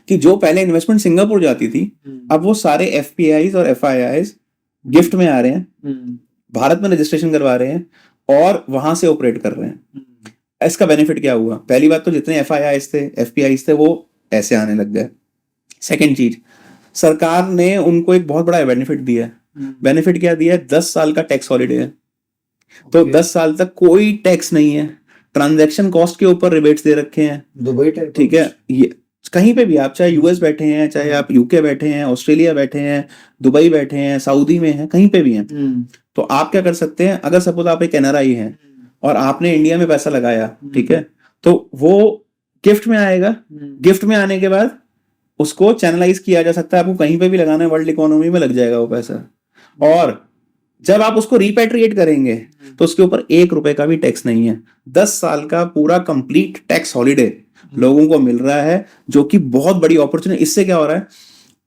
Speaker 1: कि जो पहले इन्वेस्टमेंट सिंगापुर जाती थी, अब वो सारे FPIs और FIIs गिफ्ट में आ रहे हैं, भारत में रजिस्ट्रेशन करवा रहे हैं और वहां से ऑपरेट कर रहे हैं। इसका बेनिफिट क्या हुआ, पहली बात तो जितने FIIs थे, FPIs थे, वो ऐसे आने लग गए। सेकंड चीज, सरकार ने उनको एक बहुत बड़ा बेनिफिट दिया है। बेनिफिट क्या दिया है, 10 साल का टैक्स हॉलिडे है। तो 10 साल तक कोई टैक्स नहीं है, ट्रांजैक्शन कॉस्ट के ऊपर रिबेट्स दे रखे हैं,
Speaker 3: दुबई टैक्स,
Speaker 1: ठीक है। ये कहीं पे भी आप, चाहे US बैठे हैं, चाहे आप UK बैठे हैं, ऑस्ट्रेलिया बैठे हैं, दुबई बैठे हैं, सऊदी में हैं, कहीं पे भी हैं, तो आप क्या कर सकते हैं, अगर सपोज आप एक NRI हैं और आपने इंडिया में पैसा लगाया, ठीक है, तो वो गिफ्ट में आएगा। गिफ्ट में आने के बाद उसको चैनलाइज किया जा सकता है, आपको कहीं पे भी लगाना है, वर्ल्ड इकोनॉमी में लग जाएगा वो पैसा। और जब आप उसको रिपैट्रिएट करेंगे तो उसके ऊपर 1 रुपए का भी टैक्स नहीं है। 10 साल का पूरा कंप्लीट टैक्स हॉलिडे लोगों को मिल रहा है, जो कि बहुत बड़ी अपॉर्चुनिटी। इससे क्या हो रहा है,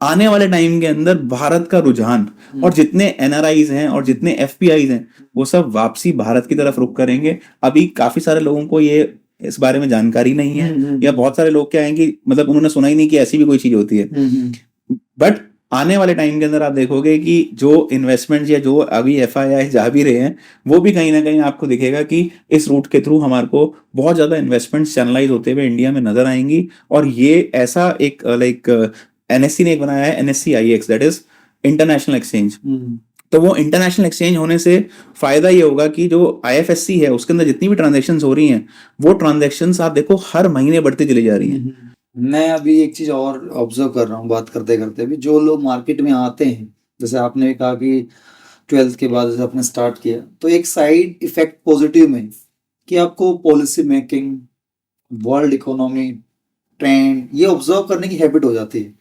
Speaker 1: आने वाले टाइम के अंदर भारत का रुझान, और जितने NRIs हैं और जितने FPIs हैं, वो सब वापसी भारत की तरफ रुख करेंगे। अभी काफी सारे लोगों को ये इस बारे में जानकारी नहीं है, या बहुत सारे लोग क्या है कि मतलब उन्होंने सुना ही नहीं कि ऐसी भी कोई चीज होती है। बट आने वाले टाइम के अंदर आप देखोगे कि जो इन्वेस्टमेंट या जो अभी FII जा भी रहे हैं, वो भी कहीं ना कहीं आपको दिखेगा कि इस रूट के थ्रू हमारे को बहुत ज्यादा इन्वेस्टमेंट चैनलाइज होते हुए इंडिया में नजर आएंगी। और ये ऐसा एक NSE ने एक बनाया है, NSE IX, that is international exchange. तो वो इंटरनेशनल एक्सचेंज होने से फायदा ये होगा कि जो IFSC है उसके अंदर जितनी भी ट्रांजेक्शन्स हो रही हैं वो ट्रांजेक्शन्स आप देखो हर महीने बढ़ती चली जा रही हैं।
Speaker 3: मैं अभी एक चीज और ऑब्जर्व कर रहा हूँ बात करते करते भी, जो लोग मार्केट में आते हैं, जैसे आपने भी कहा कि 12th के बाद जैसे आपने स्टार्ट किया, तो एक साइड इफेक्ट पॉजिटिव में कि आपको policy making, world economy, trend ये ऑब्जर्व करने की हैबिट हो जाती है।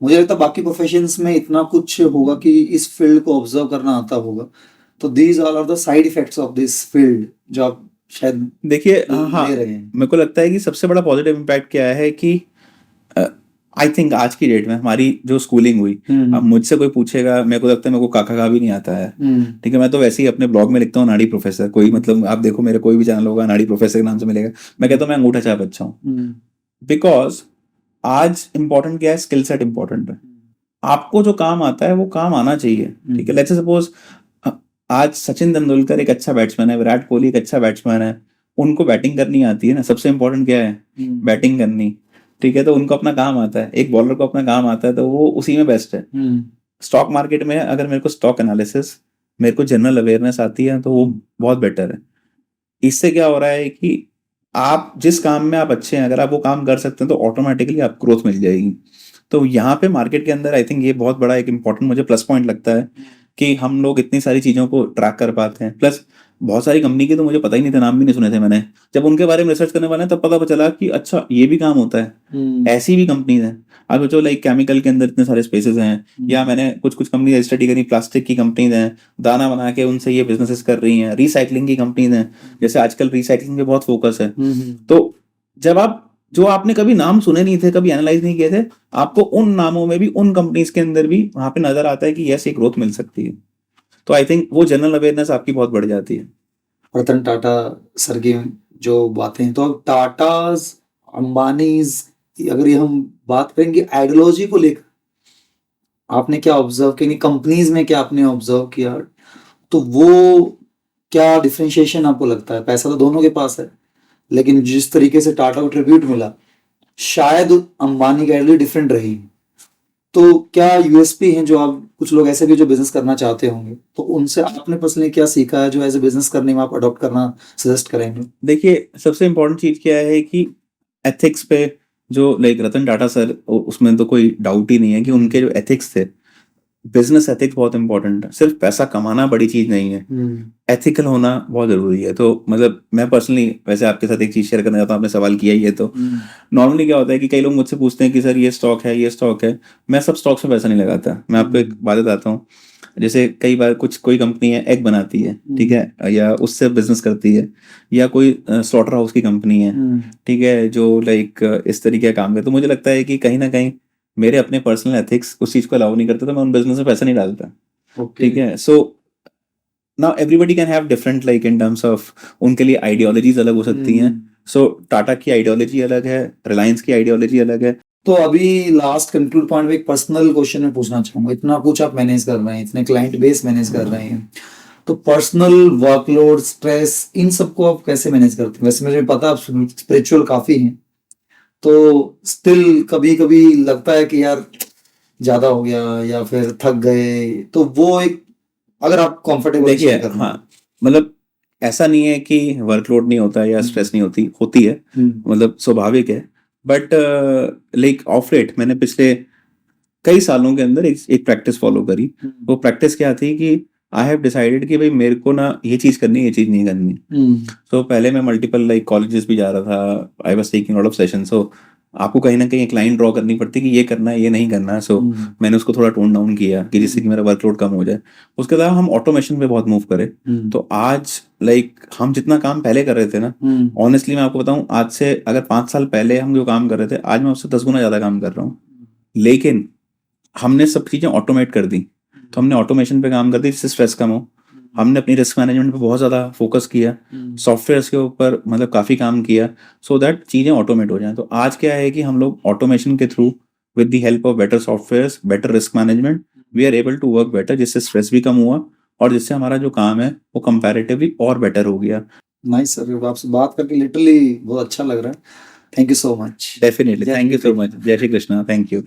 Speaker 3: मुझे लगता है बाकी प्रोफेशंस में इतना कुछ होगा कि इस फील्ड को ऑब्जर्व करना आता होगा। तो these all are the side effects of this field जो आप शायद
Speaker 1: देखिए हाँ,
Speaker 3: ले रहे हैं।
Speaker 1: मेरे को लगता है कि सबसे बड़ा पॉजिटिव इम्पैक्ट क्या है कि आई थिंक आज की डेट में हमारी जो स्कूलिंग हुई, अब मुझसे कोई पूछेगा, मेरे को लगता है मेरे को काका का भी नहीं आता है, ठीक है। मैं तो वैसे ही अपने ब्लॉग में लिखता हूँ नाड़ी प्रोफेसर, कोई मतलब आप देखो मेरे कोई भी चैनल होगा नाड़ी प्रोफेसर के नाम से मिलेगा, मैं कहता हूँ मैं अंगूठा छाप अच्छा हूँ। बिकॉज आज इंपॉर्टेंट क्या है, स्किल सेट इंपॉर्टेंट है। आपको जो काम आता है वो काम आना चाहिए, ठीक है। लेट्स सपोज आज सचिन तेंदुलकर एक अच्छा बैट्समैन है, विराट कोहली एक अच्छा बैट्समैन है, उनको बैटिंग करनी आती है ना, सबसे इंपॉर्टेंट क्या है, बैटिंग करनी, ठीक है। तो उनको अपना काम आता है, एक बॉलर को अपना काम आता है, तो वो उसी में बेस्ट है। स्टॉक मार्केट में अगर मेरे को स्टॉक एनालिसिस, मेरे को जनरल अवेयरनेस आती है तो वो बहुत बेटर है। इससे क्या हो रहा है कि आप जिस काम में आप अच्छे हैं, अगर आप वो काम कर सकते हैं तो ऑटोमेटिकली आप ग्रोथ मिल जाएगी। तो यहाँ पे मार्केट के अंदर आई थिंक ये बहुत बड़ा एक इंपॉर्टेंट मुझे प्लस पॉइंट लगता है कि हम लोग इतनी सारी चीज़ों को ट्रैक कर पाते हैं। प्लस बहुत सारी कंपनी के तो मुझे पता ही नहीं था, नाम भी नहीं सुने थे मैंने, जब उनके बारे में रिसर्च करने वाले हैं तब पता चला कि अच्छा ये भी काम होता है, ऐसी भी कंपनीज हैं। अब जो लाइक केमिकल के अंदर इतने सारे स्पेसेस हैं, या मैंने कुछ कंपनी स्टडी करी, प्लास्टिक की कंपनीज हैं, दाना बना के उनसे ये बिजनेसेस कर रही हैं, रिसाइकलिंग की कंपनीज हैं, जैसे आजकल रिसाइकलिंग पे बहुत फोकस है। तो जब आप जो आपने कभी नाम सुने नहीं थे, कभी एनालाइज नहीं किए थे, आपको उन नामों में भी, उन कंपनीज के अंदर भी वहां पे नजर आता है कि यस ये ग्रोथ मिल सकती है। तो आई थिंक वो जनरल अवेयरनेस आपकी बहुत बढ़ जाती है।
Speaker 3: रतन टाटा सर की जो बातें, तो अब टाटाज, अंबानीज, अगर ये हम बात करेंगे आइडियोलॉजी को लेकर, आपने क्या ऑब्जर्व किया, कंपनीज में क्या आपने ऑब्जर्व किया, तो वो क्या डिफरेंशिएशन आपको लगता है? पैसा तो दोनों के पास है, लेकिन जिस तरीके से टाटा को ट्रिब्यूट मिला, शायद अंबानी का आइडियोलॉजी डिफरेंट रही। तो क्या यूएसपी हैं जो आप, कुछ लोग ऐसे भी जो बिजनेस करना चाहते होंगे, तो उनसे आपने पर्सनली क्या सीखा है जो एज ए बिजनेस करने में आप अडॉप्ट करना सजेस्ट करेंगे?
Speaker 1: देखिए सबसे इंपॉर्टेंट चीज क्या है कि एथिक्स पे जो लाइक रतन टाटा सर, उसमें तो कोई डाउट ही नहीं है कि उनके जो एथिक्स थे, बिजनेस एथिक्स बहुत इंपॉर्टेंट है। सिर्फ पैसा कमाना बड़ी चीज नहीं है, एथिकल होना बहुत जरूरी है। तो मतलब मैं पर्सनली वैसे आपके साथ एक चीज शेयर करना चाहता हूँ, आपने सवाल किया ही है तो नॉर्मली क्या होता है कि कई लोग मुझसे पूछते हैं कि सर ये स्टॉक है, ये स्टॉक है। मैं सब स्टॉक्स में पैसा नहीं लगाता। मैं आपको एक बात बताता हूँ, जैसे कई बार कोई कंपनी है एग बनाती है, ठीक है, या उससे बिजनेस करती है, या कोई स्लॉटर हाउस की कंपनी है, ठीक है, जो लाइक इस तरीके का काम है, तो मुझे लगता है कि कहीं ना कहीं मेरे अपने पर्सनल एथिक्स उस चीज को अलाउ नहीं करते, तो मैं उन बिजनेस में पैसा नहीं डालता, ठीक है। So now everybody can have different like in terms of, उनके लिए आइडियोलॉजीज अलग हो सकती हैं। सो टाटा की आइडियोलॉजी अलग है, रिलायंस की आइडियोलॉजी अलग है।
Speaker 3: तो अभी लास्ट कंक्लूड पॉइंट में एक पर्सनल क्वेश्चन मैं पूछना चाहूंगा। इतना कुछ आप मैनेज कर रहे हैं, इतने क्लाइंट बेस मैनेज कर रहे हैं, तो पर्सनल वर्कलोड, स्ट्रेस, इन सबको आप कैसे मैनेज करते हैं? वैसे मुझे पता आप स्पिरिचुअल काफी हैं, तो स्टिल कभी कभी लगता है कि यार ज्यादा हो गया या फिर थक गए, तो वो एक, अगर आप कंफर्टेबल,
Speaker 1: देखिए हाँ, मतलब ऐसा नहीं है कि वर्कलोड नहीं होता या स्ट्रेस नहीं होती है, मतलब स्वाभाविक है। बट लाइक ऑफ लेट मैंने पिछले कई सालों के अंदर एक प्रैक्टिस फॉलो करी। वो प्रैक्टिस क्या थी कि आई हैव डिसाइडेड कि भाई मेरे को ना ये चीज करनी है, ये चीज नहीं करनी। सो पहले मैं मल्टीपल लाइक कॉलेजेस भी जा रहा था, I was taking lot of session. So आपको कहीं ना कहीं एक लाइन ड्रॉ करनी पड़ती है कि ये करना है, ये नहीं करना है। सो मैंने उसको थोड़ा टोन डाउन किया कि जिससे कि मेरा वर्कलोड कम हो जाए। उसके अलावा हम ऑटोमेशन पे बहुत मूव करें। तो आज लाइक हम जितना काम पहले कर रहे थे ना, ऑनेस्टली मैं आपको बताऊं, आज से अगर 5 साल पहले हम जो काम कर रहे थे, आज मैं उससे 10 गुना ज्यादा काम कर रहा हूँ। लेकिन हमने सब चीजें ऑटोमेट कर दी। तो हमने ऑटोमेशन पे काम कर दी जिससे स्ट्रेस कम हो। हमने अपनी रिस्क मैनेजमेंट पे बहुत ज़्यादा फोकस किया, सॉफ्टवेयर्स के ऊपर मतलब काफ़ी काम किया, सो दैट चीज़ें ऑटोमेट हो जाएं। तो आज क्या है कि हम लोग ऑटोमेशन के through, with the help of better softwares, better risk management, we are able to work better, जिससे स्ट्रेस भी कम हुआ और जिससे हमारा जो काम है वो कंपैरेटिवली और बेटर हो गया।
Speaker 3: नाइस सर, आपसे बात करके लिटरली बहुत अच्छा लग रहा है। Thank you so much.
Speaker 1: Definitely, thank you so much. जय श्री कृष्णा, थैंक यू।